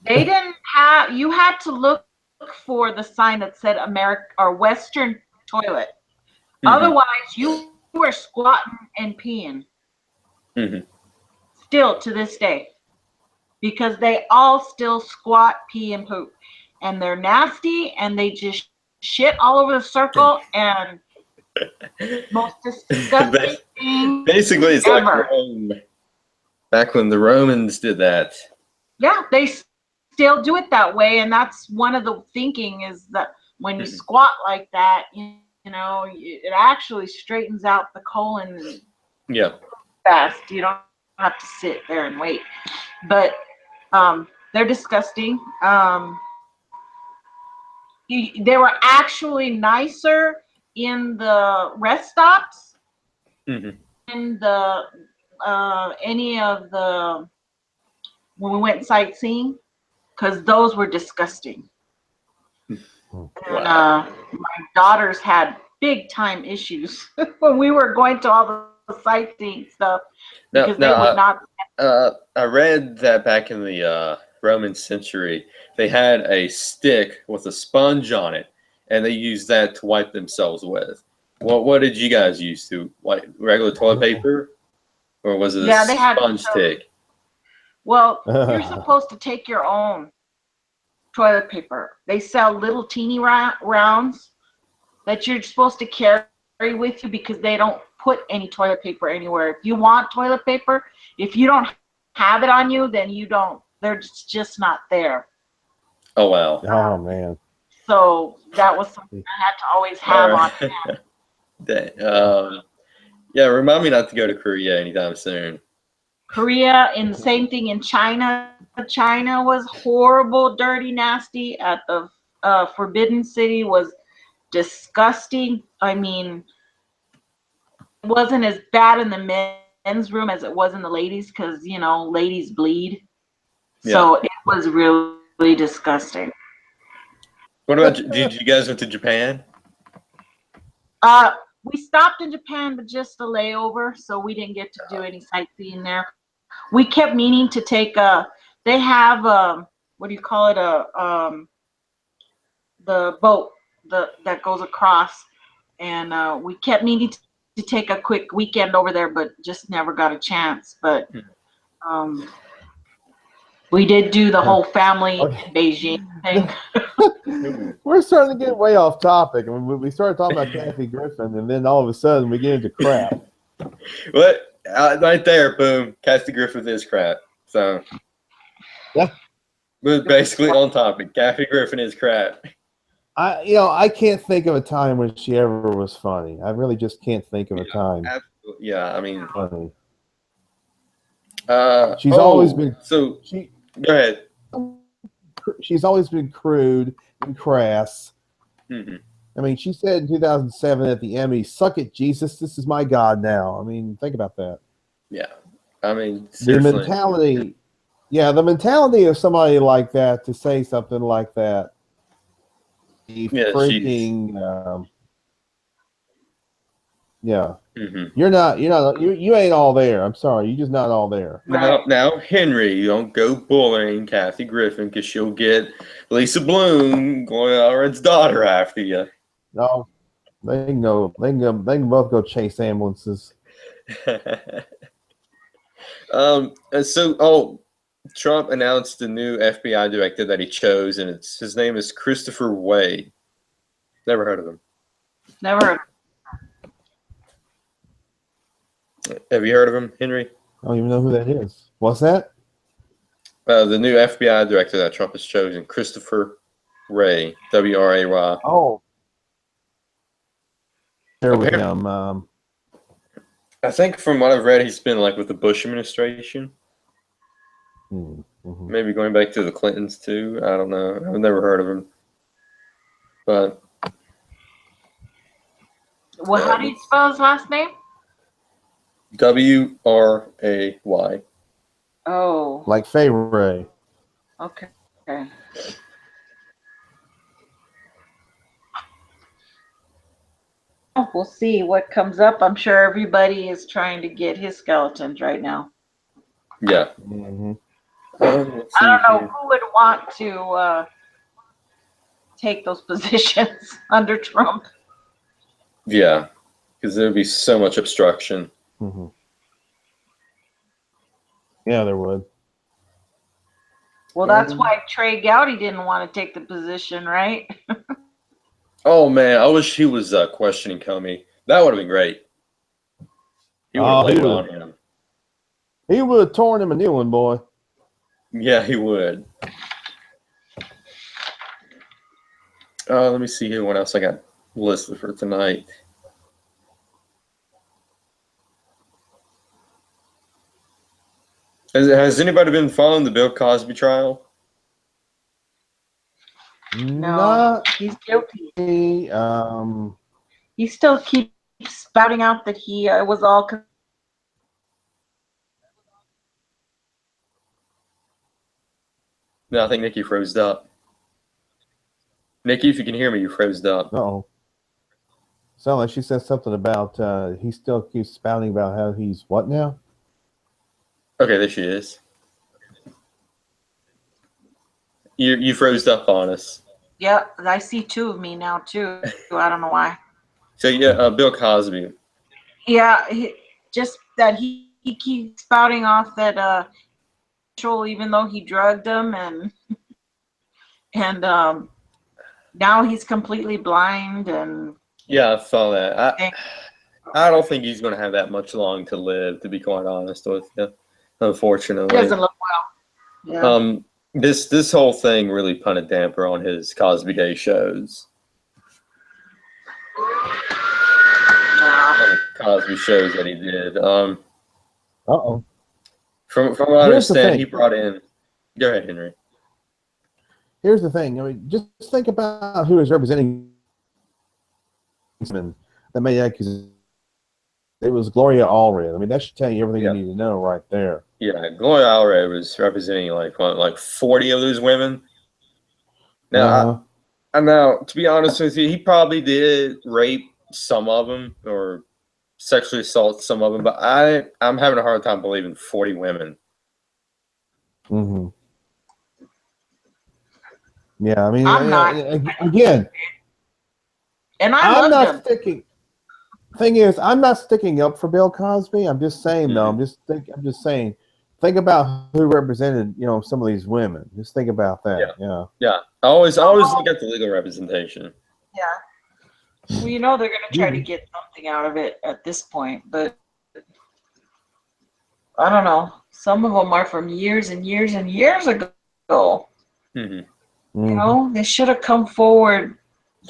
they didn't have. You had to look for the sign that said American or Western toilet. Mm-hmm. Otherwise, you were squatting and peeing. Mm-hmm. Still to this day, because they all still squat, pee, and poop, and they're nasty, and they just shit all over the circle, and most disgusting thing basically it's ever. like Rome. Back when the Romans did that. Yeah, they still do it that way, and that's one of the thinking is that when you squat like that, you know, it actually straightens out the colon. Yeah. Fast. You don't have to sit there and wait, but they're disgusting. They were actually nicer in the rest stops. Mm-hmm. In the any of the when we went sightseeing, because those were disgusting. Wow. And my daughters had big time issues when we were going to all the sightseeing stuff because they would not. I read that back in the Roman century, they had a stick with a sponge on it, and they used that to wipe themselves with. What did you guys use to wipe? Regular toilet paper, or was it a sponge stick? Well, you're supposed to take your own toilet paper. They sell little teeny rounds that you're supposed to carry with you because they don't put any toilet paper anywhere. If you want toilet paper, if you don't have it on you, then you don't. They're just not there. Oh wow! Oh man! So that was something I had to always have on hand. Yeah, remind me not to go to Korea anytime soon. Korea, and the same thing in China. China was horrible, dirty, nasty. At the Forbidden City was disgusting. I mean, it wasn't as bad in the men's room as it was in the ladies because, you know, ladies bleed. Yeah. So it was really disgusting. What about, did you guys went to Japan? We stopped in Japan, but just a layover, so we didn't get to do any sightseeing there. We kept meaning to take they have what do you call it, the boat that goes across, and we kept meaning to take a quick weekend over there, but just never got a chance. But we did do the whole family Beijing thing. We're starting to get way off topic. I mean, we started talking about Kathy Griffin, and then all of a sudden we get into crap. What? Right there, boom. Kathy Griffin is crap. So, yeah, we're basically on topic. Kathy Griffin is crap. I can't think of a time when she ever was funny. I really just can't think of a time. Absolutely. Yeah, I mean, Funny. she's always been so. She Go ahead. she's always been crude and crass. Mm-hmm. I mean, she said in 2007 at the Emmy, "Suck it, Jesus. This is my God now." I mean, think about that. Yeah, I mean, The seriously. mentality. Yeah, the mentality of somebody like that to say something like that. Yeah, freaking. Yeah. Mm-hmm. You ain't all there. I'm sorry, you're just not all there. Now, Henry, you don't go bullying Kathy Griffin because she'll get Lisa Bloom, Gloria Allred's daughter, after you. No, they can go. They can both go chase ambulances. Trump announced the new FBI director that he chose, and his name is Christopher Wray. Never heard of him. Never heard. Have you heard of him, Henry? I don't even know who that is. What's that? The new FBI director that Trump has chosen, Christopher Wray, W-R-A-Y. Oh, there with him. I think from what I've read, he's been like with the Bush administration. Mm-hmm. Maybe going back to the Clintons too. I don't know. I've never heard of him. But well, how do you spell his last name? W-R-A-Y. Oh. Like Fay Ray. Okay. We'll see what comes up. I'm sure everybody is trying to get his skeletons right now. Yeah. Mm-hmm. I don't know who would want to take those positions under Trump. Yeah, because there would be so much obstruction. Mm-hmm. Yeah, there would. Well, that's why Trey Gowdy didn't want to take the position, right? Oh man, I wish he was questioning Comey. That would have been great. He would have laid it on him. He would have torn him a new one, boy. Yeah, he would. Let me see here what else I got listed for tonight. Has anybody been following the Bill Cosby trial? No, he's guilty. He still keeps spouting out that he was all. No, I think Nikki froze up. Nikki, if you can hear me, you froze up. Uh-oh. Sound like she said something about he still keeps spouting about how he's what now? Okay, there she is. You froze up on us. Yeah, I see two of me now too. I don't know why. So yeah, Bill Cosby. Yeah, just that he keeps spouting off that even though he drugged him and now he's completely blind and. Yeah, I saw that. I don't think he's going to have that much long to live, to be quite honest with you. Unfortunately, it doesn't look well. Yeah. This whole thing really put a damper on his Cosby Day shows. Cosby shows that he did. Uh-oh. From what I understand, he brought in. Go ahead, Henry. Here's the thing. I mean, just think about who is representing that made accusation. It was Gloria Allred. I mean, that should tell you everything you need to know right there. Yeah, Gloria Allred was representing like 40 of those women. Now, now, to be honest with you, he probably did rape some of them or sexually assault some of them, but I'm having a hard time believing 40 women. Mm-hmm. Yeah, I mean, I'm not. Again, and I'm not sticking. Thing is, I'm not sticking up for Bill Cosby. I'm just saying, though. I'm just saying. Think about who represented, some of these women. Just think about that. Yeah. I always look at the legal representation. Yeah. Well, they're going to try to get something out of it at this point, but I don't know. Some of them are from years and years and years ago. Mm-hmm. They should have come forward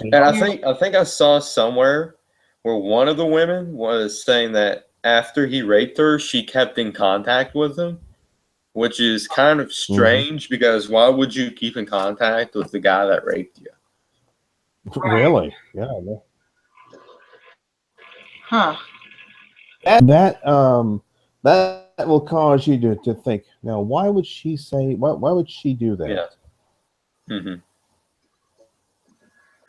And I think I saw somewhere where one of the women was saying that after he raped her, she kept in contact with him, which is kind of strange because why would you keep in contact with the guy that raped you? Really? Yeah. Huh. That will cause you to think. Now, why would she say? Why would she do that? Yeah. Mm-hmm.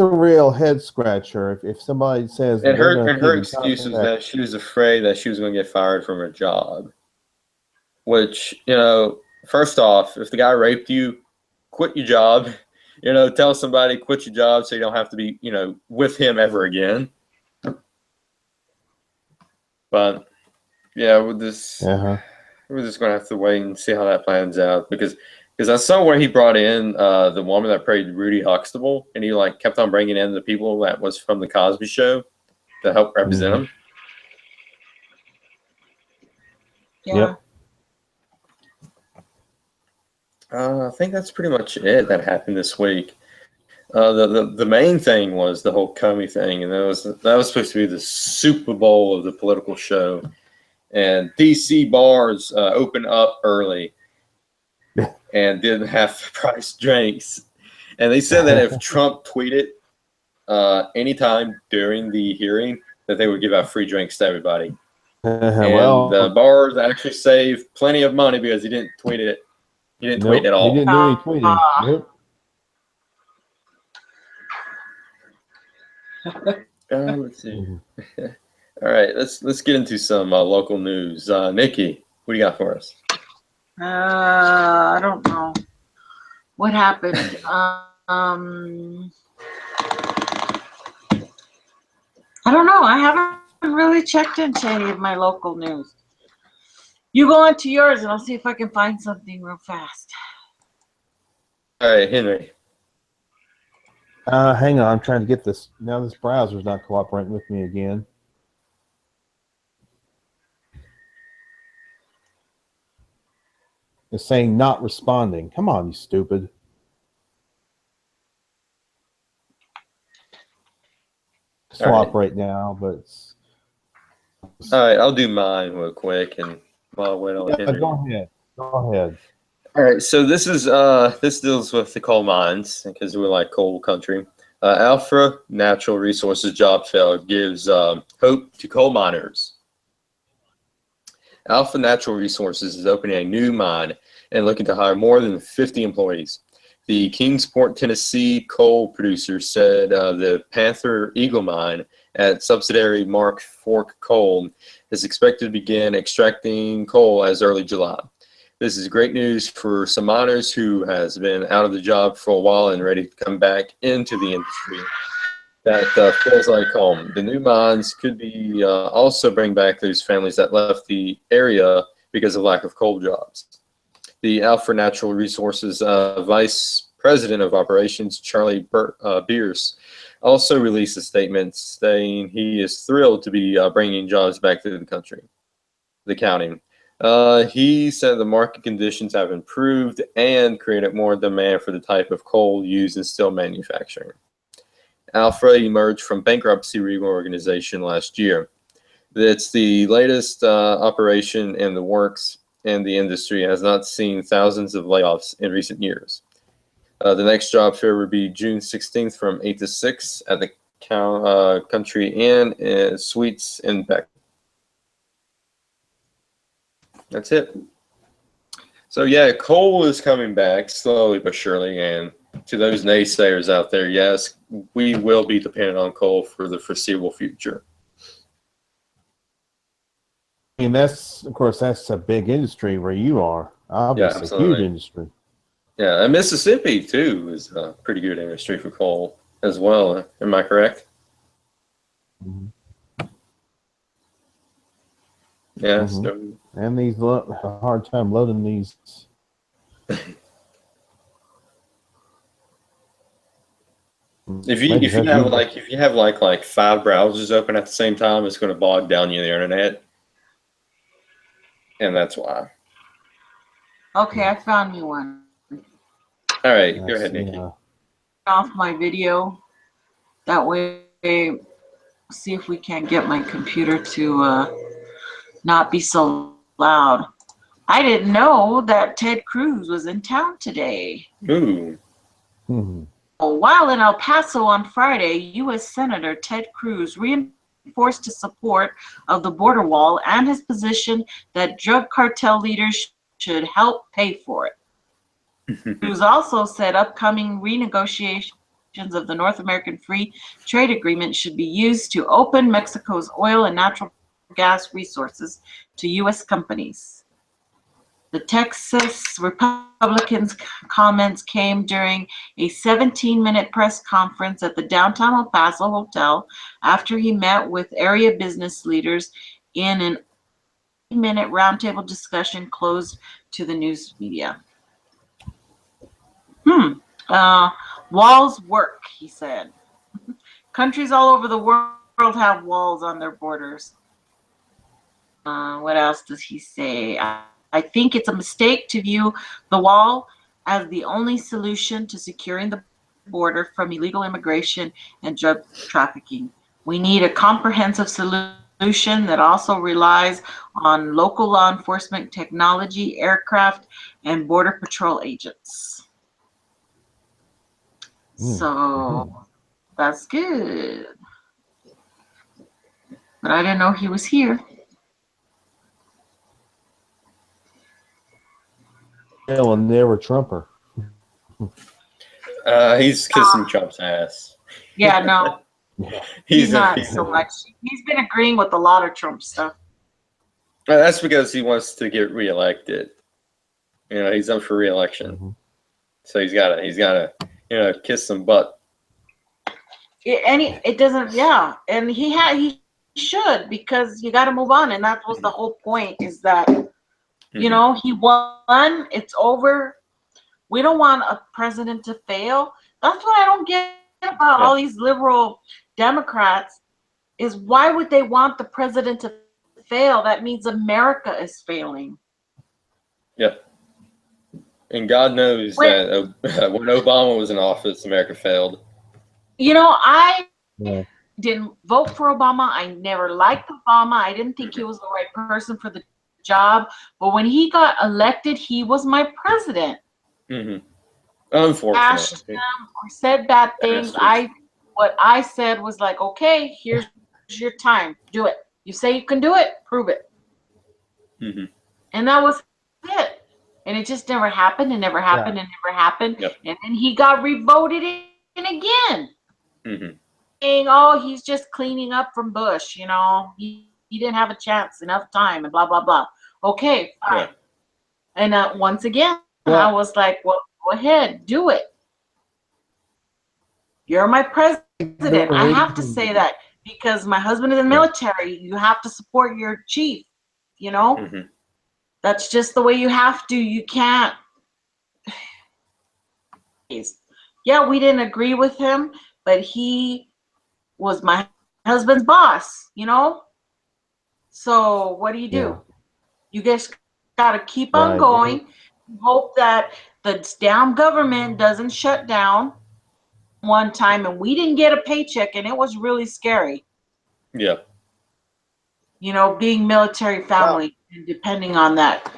A real head scratcher if somebody says And they're going to her keep in excuse is contact. that she was afraid that she was going to get fired from her job. Which, you know, first off, if the guy raped you, quit your job. You know, tell somebody quit your job so you don't have to be, you know, with him ever again. But yeah, with this, we're just going to have to wait and see how that plans out because I saw where he brought in the woman that played Rudy Huxtable, and he like kept on bringing in the people that was from the Cosby Show to help represent him. Yeah. Yep. I think that's pretty much it that happened this week. The main thing was the whole Comey thing, and that was supposed to be the Super Bowl of the political show. And DC bars opened up early and didn't have price drinks. And they said that if Trump tweeted anytime during the hearing, that they would give out free drinks to everybody. And the bars actually saved plenty of money because he didn't tweet it. He didn't tweet at all. He didn't do any tweeting. Nope. Let's see. All right, let's get into some local news. Nikki, what do you got for us? I don't know what happened. I don't know. I haven't really checked into any of my local news. You go into yours, and I'll see if I can find something real fast. All right, Henry. Hang on, I'm trying to get this. Now this browser's not cooperating with me again. It's saying not responding. Come on, you stupid. Swap right now, but it's... All right, I'll do mine real quick, and while I wait on Henry. Go ahead. Go ahead. All right, so this is this deals with the coal mines because we're like coal country. Alpha Natural Resources job fair gives hope to coal miners. Alpha Natural Resources is opening a new mine and looking to hire more than 50 employees. The Kingsport, Tennessee coal producer said the Panther Eagle mine at subsidiary Mark Fork Coal is expected to begin extracting coal as early July. This is great news for some miners who has been out of the job for a while and ready to come back into the industry. That feels like home. The new mines could be also bring back those families that left the area because of lack of coal jobs. The Alpha Natural Resources Vice President of Operations, Charlie Bierce, also released a statement saying he is thrilled to be bringing jobs back to the county. He said the market conditions have improved and created more demand for the type of coal used in steel manufacturing. Alpha emerged from bankruptcy reorganization last year. It's the latest operation in the works, and the industry has not seen thousands of layoffs in recent years. The next job fair will be June 16th from 8 to 6 at the Country Inn Suites in Beck. That's it. So yeah, coal is coming back slowly but surely, and to those naysayers out there, yes, we will be dependent on coal for the foreseeable future. I mean, that's, of course, that's a big industry where you are. Obviously, yeah, huge industry. Yeah, and Mississippi too is a pretty good industry for coal as well. Am I correct? Mm-hmm. Yeah. Mm-hmm. So, and these a hard time loading these. If you have like 5 browsers open at the same time, it's going to bog down your internet, and that's why. Okay, I found you one. All right, go ahead, Nikki. Off my video. That way, see if we can get my computer to not be so loud. I didn't know that Ted Cruz was in town today. Ooh. Mhm. While in El Paso on Friday, U.S. Senator Ted Cruz reinforced his support of the border wall and his position that drug cartel leaders should help pay for it. Cruz also said upcoming renegotiations of the North American Free Trade Agreement should be used to open Mexico's oil and natural gas resources to U.S. companies. The Texas Republicans' comments came during a 17-minute press conference at the downtown El Paso hotel after he met with area business leaders in an 8-minute roundtable discussion closed to the news media. Walls work, he said. Countries all over the world have walls on their borders. What else does he say? I think it's a mistake to view the wall as the only solution to securing the border from illegal immigration and drug trafficking. We need a comprehensive solution that also relies on local law enforcement technology, aircraft, and border patrol agents. So that's good. But I didn't know he was here. He'll never trump her. He's kissing Trump's ass. Yeah, no, he's not he's- so much. He's been agreeing with a lot of Trump stuff. That's because he wants to get reelected. You know, he's up for reelection, so he's gotta, kiss some butt. It doesn't, yeah, and he should, because you got to move on, and that was the whole point. Is that he won, it's over. We don't want a president to fail. That's what I don't get about all these liberal Democrats, is why would they want the president to fail? That means America is failing. Yeah. And God knows that when Obama was in office, America failed. I didn't vote for Obama. I never liked Obama. I didn't think he was the right person for the job. But when he got elected, he was my president. Unfortunately. Bashed him or said bad things. What I said was like, okay, here's your time. Do it. You say you can do it, prove it. And that was it. And it just never happened and never happened and never happened. Yep. And then he got revoted in again. Saying, oh, he's just cleaning up from Bush, he didn't have a chance, enough time, and blah, blah, blah. Okay, fine. And once again, I was like, well, go ahead, do it. You're my president. I have to say that because my husband is in the military. You have to support your chief, That's just the way you have to. You can't. Yeah, we didn't agree with him, but he was my husband's boss, So what do? Yeah. You just got to keep on going. Hope that the damn government doesn't shut down one time. And we didn't get a paycheck, and it was really scary. Yeah. Being military family and depending on that.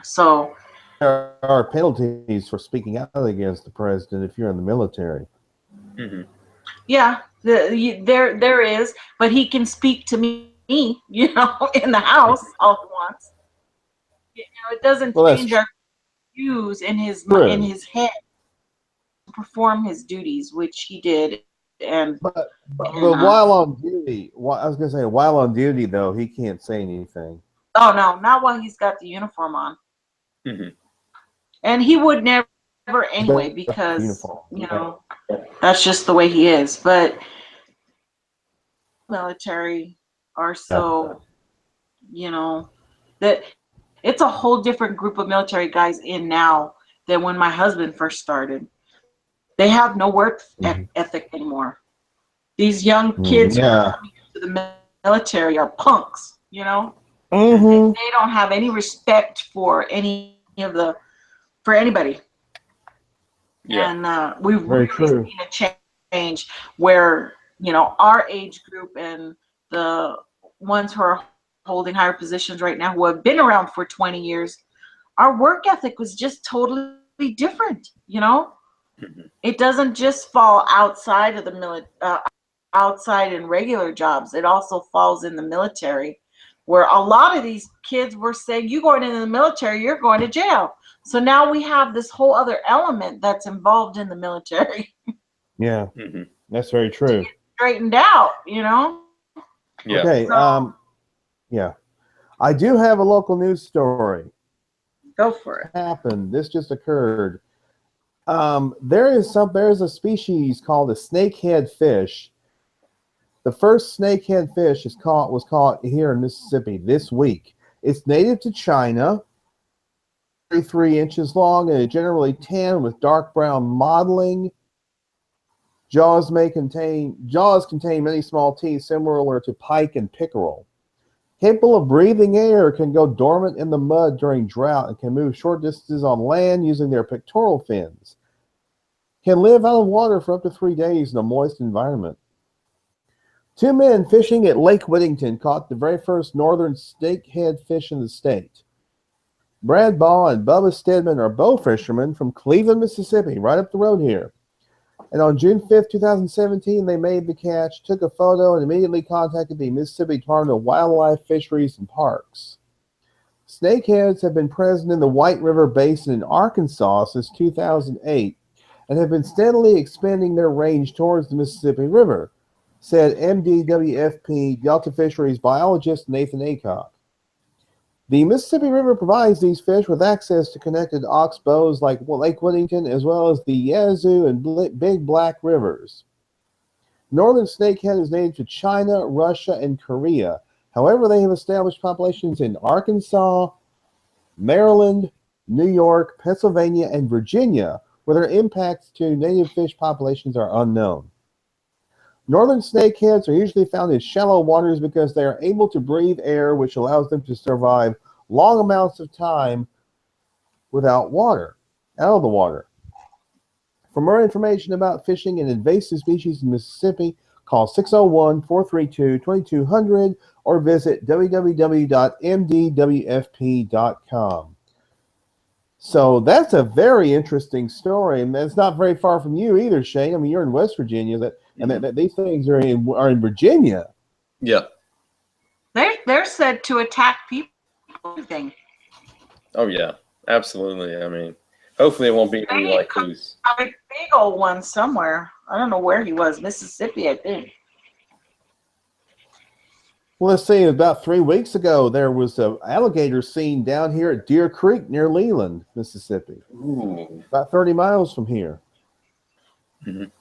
So there are penalties for speaking out against the president if you're in the military. Yeah, there is, but he can speak to me, in the house all he wants. It doesn't change our views in his head to perform his duties, which he did. But while on duty, while on duty though, he can't say anything. Oh no, not while he's got the uniform on. And he would never anyway, because that's just the way he is. But military are so, that it's a whole different group of military guys in now than when my husband first started. They have no work ethic anymore. These young kids who are coming into the military are punks, They don't have any respect for for anybody. Yeah. And we've really seen a change change where, you know, our age group and the ones who are holding higher positions right now who have been around for 20 years, our work ethic was just totally different, you know? It doesn't just fall outside of the outside in regular jobs. It also falls in the military, where a lot of these kids were saying, you going into the military, you're going to jail. So now we have this whole other element that's involved in the military. Yeah, that's very true. Straightened out, you know? Yeah. Okay, yeah. I do have a local news story. Go for it. Happened. This just occurred. There's a species called a snakehead fish. The first snakehead fish was caught here in Mississippi this week. It's native to China, 33 inches long, and generally tan with dark brown mottling. Jaws contain many small teeth similar to pike and pickerel. Capable of breathing air, can go dormant in the mud during drought and can move short distances on land using their pectoral fins. Can live out of water for up to 3 days in a moist environment. 2 men fishing at Lake Whittington caught the very first northern snakehead fish in the state. Brad Ball and Bubba Stedman are bow fishermen from Cleveland, Mississippi, right up the road here. And on June 5th, 2017, they made the catch, took a photo, and immediately contacted the Mississippi Department of Wildlife, Fisheries, and Parks. Snakeheads have been present in the White River Basin in Arkansas since 2008 and have been steadily expanding their range towards the Mississippi River, said MDWFP Delta Fisheries biologist Nathan Aycock. The Mississippi River provides these fish with access to connected oxbows like Lake Whittington, as well as the Yazoo and Big Black rivers. Northern snakehead is native to China, Russia, and Korea. However, they have established populations in Arkansas, Maryland, New York, Pennsylvania, and Virginia, where their impacts to native fish populations are unknown. Northern snakeheads are usually found in shallow waters because they are able to breathe air, which allows them to survive long amounts of time without water, out of the water. For more information about fishing and invasive species in Mississippi, call 601-432-2200 or visit www.mdwfp.com. So that's a very interesting story, and that's not very far from you either, Shane. I mean, you're in West Virginia, and these things are in Virginia. Yeah. They're said to attack people. Oh yeah, absolutely. I mean, hopefully it won't be any like these. A big old one somewhere. I don't know where he was. Mississippi, I think. Well, let's see. About 3 weeks ago, there was an alligator seen down here at Deer Creek near Leland, Mississippi. Ooh. About 30 miles from here. And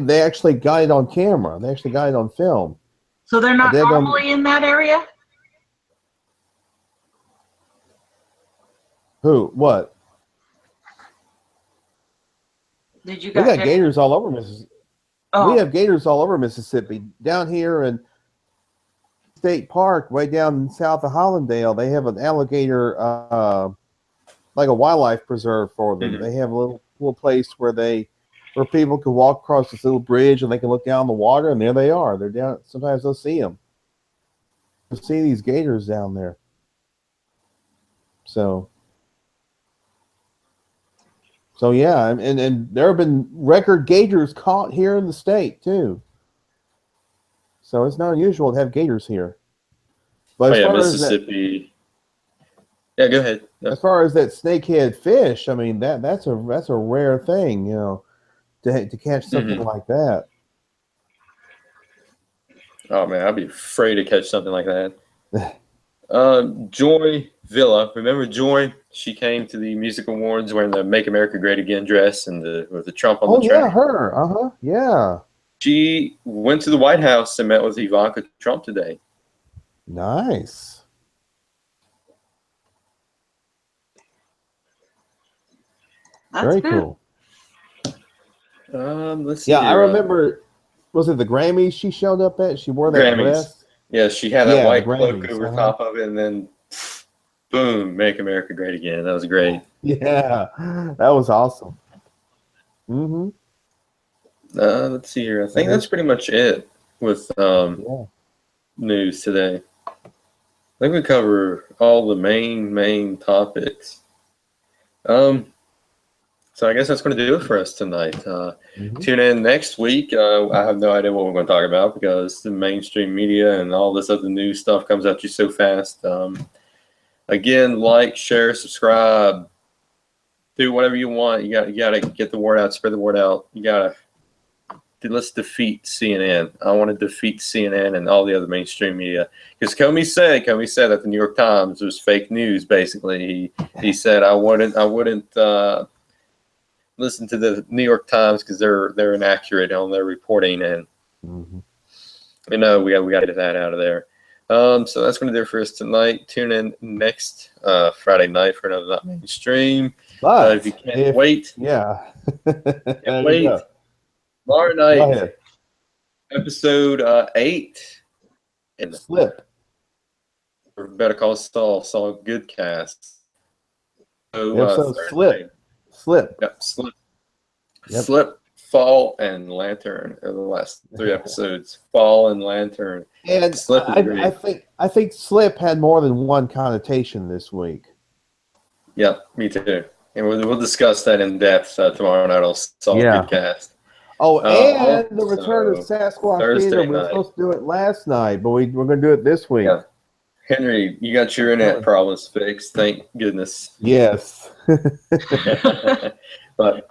they actually got it on camera. They actually got it on film. So they're not normally in that area? Who? What? We got gators all over Mississippi. Oh. We have gators all over Mississippi. Down here in State Park, way down south of Hollandale, they have an alligator, like a wildlife preserve for them. They have a little place where people can walk across this little bridge and they can look down the water, and there they are. They're down. Sometimes they'll see them. You'll see these gators down there. So yeah, and there have been record gators caught here in the state too. So it's not unusual to have gators here. But as far Mississippi. Yeah, go ahead. No. As far as that snakehead fish, I mean that's a rare thing, you know, to catch something like that. Oh man, I'd be afraid to catch something like that. Joy Villa, remember Joy? She came to the music awards wearing the "Make America Great Again" dress and with the Trump on the train. Oh yeah, her. Yeah. She went to the White House and met with Ivanka Trump today. Nice. That's very good. Cool. Let's see. Yeah, I remember. Was it the Grammys she showed up at? She wore that dress. Yeah, she had that white cloak over top of it, and then boom, "Make America Great Again." That was great. Yeah, that was awesome. Mm-hmm. Let's see here. I think that's pretty much it with news today. I think we cover all the main topics. So I guess that's going to do it for us tonight. Tune in next week. I have no idea what we're going to talk about because the mainstream media and all this other new stuff comes at you so fast. Again, like, share, subscribe, do whatever you want. You got to get the word out, spread the word out. Let's defeat CNN. I want to defeat CNN and all the other mainstream media because Comey said that the New York Times was fake news. Basically, he said I wouldn't listen to the New York Times because they're inaccurate on their reporting, and we got to get that out of there. So that's going to do it for us tonight. Tune in next Friday night for another Not Mainstream. If you can't wait, can't wait. Tomorrow night, episode 8. And Slip. Better Call Saul good cast. So Slip. Yep, Slip, Fall, and Lantern are the last 3 episodes. Fall and Lantern. And Slip I think Slip had more than one connotation this week. Yep, me too. And we'll discuss that in depth tomorrow night on Saul good cast. Oh, and the return of Sasquatch Thursday Theater. We were night. supposed to do it last night, but we're going to do it this week. Yeah. Henry, you got your internet problems fixed. Thank goodness. Yes. But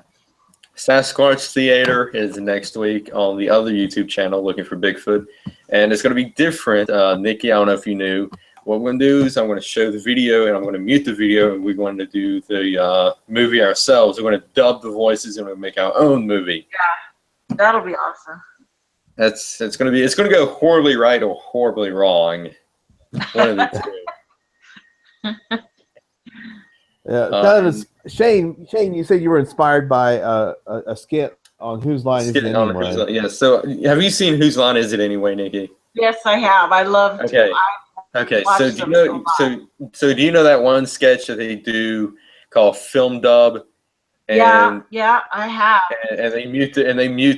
Sasquatch Theater is next week on the other YouTube channel, Looking for Bigfoot. And it's going to be different. Nikki, I don't know if you knew. What we're going to do is I'm going to show the video, and I'm going to mute the video, and we're going to do the movie ourselves. We're going to dub the voices, and we're going to make our own movie. Yeah, that'll be awesome. It's going to go horribly right or horribly wrong. One of the two. Kind of Shane, you said you were inspired by a skit on Whose Line Is It Anyway? Yeah. So, have you seen Whose Line Is It Anyway, Nikki? Yes, I have. I love. Okay. Okay. So do you know? So do you know that one sketch that they do called Film Dub? And, yeah, I have. And they mute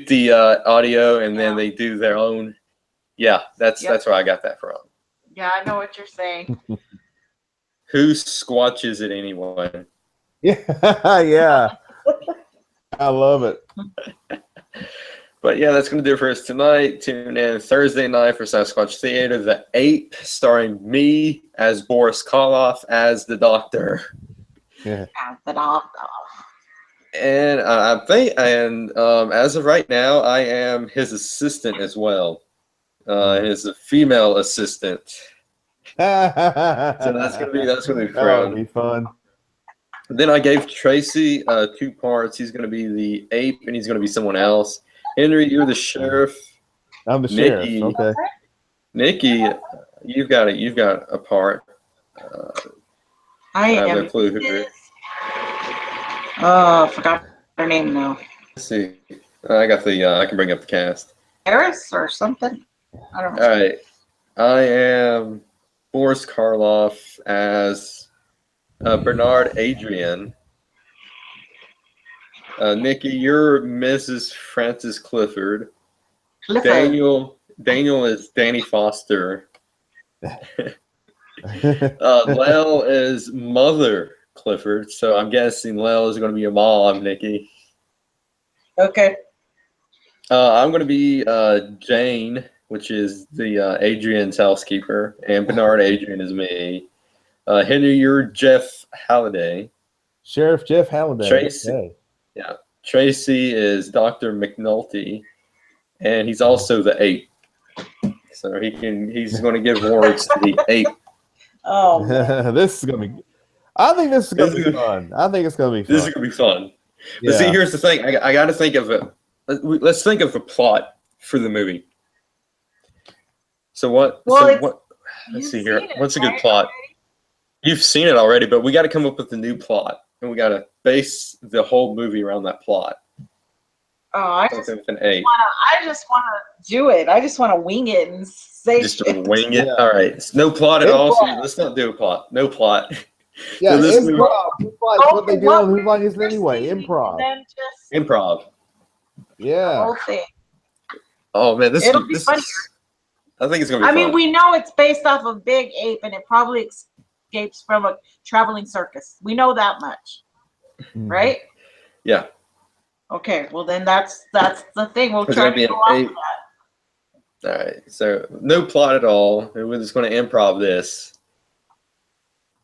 the audio, and then they do their own. Yeah, that's where I got that from. Yeah, I know what you're saying. Who squatches it anyway? Yeah. I love it. But yeah, that's going to do it for us tonight. Tune in Thursday night for Sasquatch Theater, the 8th, starring me as Boris Karloff as the Doctor. Yeah. The Doctor. And I think, as of right now, I am his assistant as well. His female assistant. So that's gonna be fun. That'll be fun. Then I gave Tracy 2 parts. He's gonna be the ape, and he's gonna be someone else. Henry, you're the sheriff. I'm the sheriff. Okay. Nikki, you've got a part. I have am. no clue who it is. Oh, I forgot her name now. Let's see. I got the. I can bring up the cast. Harris or something. I don't know. All right. I am Boris Karloff as Bernard Adrian. Nikki, you're Mrs. Francis Clifford. Daniel is Danny Foster. Lel is Mother Clifford, so I'm guessing Lel is going to be your mom, Nikki. Okay. I'm going to be Jane, which is the Adrian's housekeeper, and Bernard Adrian is me. Henry, you're Jeff Halliday. Sheriff Jeff Halliday. Tracy, yeah. Tracy is Dr. McNulty, and he's also the ape. So he's going to give words to the ape. Oh, this is going to be. I think this is going to be fun. I think it's going to be fun. This is going to be fun. Yeah. But see, here's the thing. I got to think of a. Let's think of a plot for the movie. So what? Well, let's see here. What's a good plot? You've seen it already, but we got to come up with a new plot, and we got to base the whole movie around that plot. Oh, I just want to do it. I just want to wing it and say. Just wing it. Yeah. All right. No plot at all. So let's not do a plot. No plot. Yeah, so improv. What they do on Whose Line Is It Anyway? Improv. And then just Improv. The Yeah. whole thing. Oh man, It'll be funny. I think it's gonna be. I fun. mean, we know it's based off of Big Ape, and it probably escapes from a traveling circus. We know that much, right? Yeah. Okay. Well, then that's the thing. We'll It's try gonna be to an go off ape. of that. All right, so no plot at all. We're just going to improv this.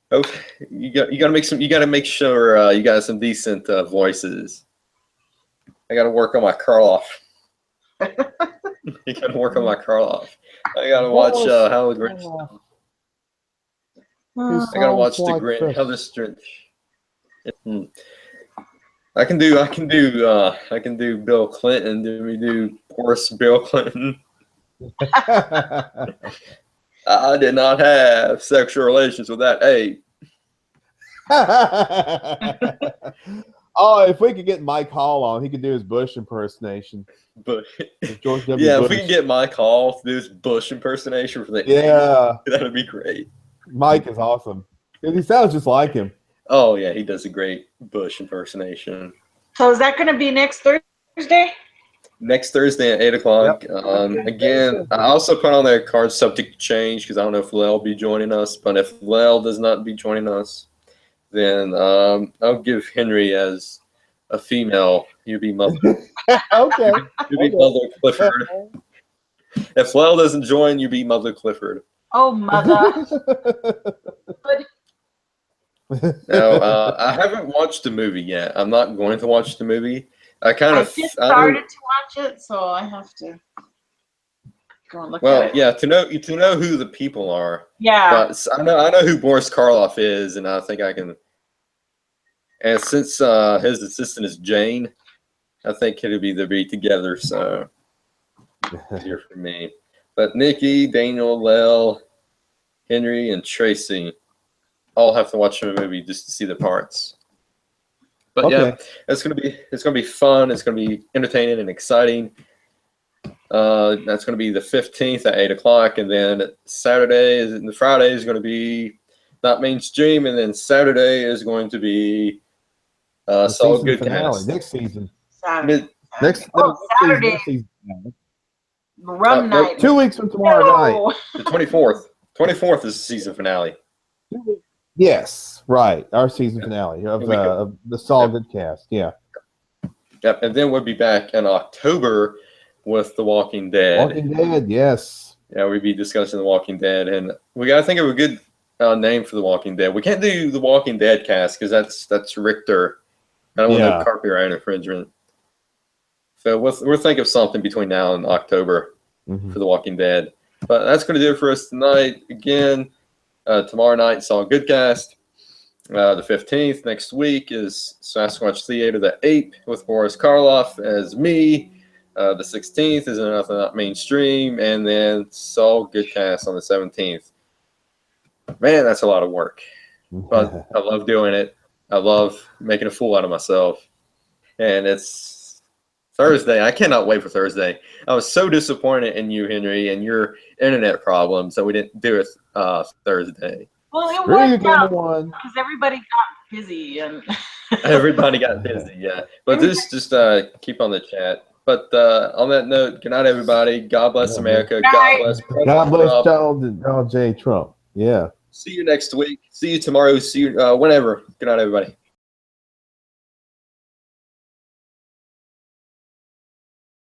Oh, you got to make some. You got to make sure you got some decent voices. I got to work on my Karloff. You got to work on my Karloff. I got to watch How the Grinch. I got to watch the Grinch. How the Grinch. I can do Bill Clinton. Do we do Boris Bill Clinton? I did not have sexual relations with that ape. Oh, if we could get Mike Hall on, he could do his Bush impersonation. But George W. yeah, Bush. if we can get Mike Hall to do his Bush impersonation for the Yeah, ape, that'd be great. Mike is awesome. He sounds just like him. Oh yeah, he does a great Bush impersonation. So is that going to be next Thursday? Next Thursday at 8 o'clock. Yep. Again, I also put on there card subject to change because I don't know if Lel will be joining us. But if Lel does not be joining us, then I'll give Henry as a female. You be Mother. Okay. You be Mother Clifford. If Lel doesn't join, you be Mother Clifford. Oh, mother. Now, I haven't watched the movie yet. I'm not going to watch the movie. I just started to watch it, so I have to go and look at it. Yeah, to know who the people are. Yeah. But I know who Boris Karloff is, and I think I can. And since his assistant is Jane, I think it'll be together. So easier for me. But Nikki, Daniel, Lel, Henry, and Tracy all have to watch the movie just to see the parts. But yeah, it's gonna be fun. It's gonna be entertaining and exciting. That's gonna be the 15th at 8 o'clock, and then Friday is gonna be not mainstream, and then Saturday is going to be Solid Good Cast. Next season. Saturday. Next Saturday. season. Rum night. 2 weeks from tomorrow night. The 24th. 24th is the season finale. Yes, right. Our season finale of the Solid Good Cast. Yeah. Yep, and then we'll be back in October with The Walking Dead. Walking Dead, yes. Yeah, we'll be discussing The Walking Dead, and we got to think of a good name for The Walking Dead. We can't do The Walking Dead cast because that's Richter. I don't want no copyright infringement. So we'll think of something between now and October for The Walking Dead. But that's going to do it for us tonight. Again, tomorrow night, Solid Good Cast. The 15th, next week, is Sasquatch Theater, the Ape, with Boris Karloff as me. The 16th is Nothing Not Mainstream. And then Solid Good Cast on the 17th. Man, that's a lot of work. But I love doing it. I love making a fool out of myself. And it's Thursday. I cannot wait for Thursday. I was so disappointed in you, Henry, and your internet problems that we didn't do it Thursday. Well, it worked out because everybody got busy and everybody got busy. Yeah, but just keep on the chat. But on that note, good night, everybody. God bless America. God bless Donald J. Trump. Yeah. See you next week. See you tomorrow. See you whenever. Good night, everybody.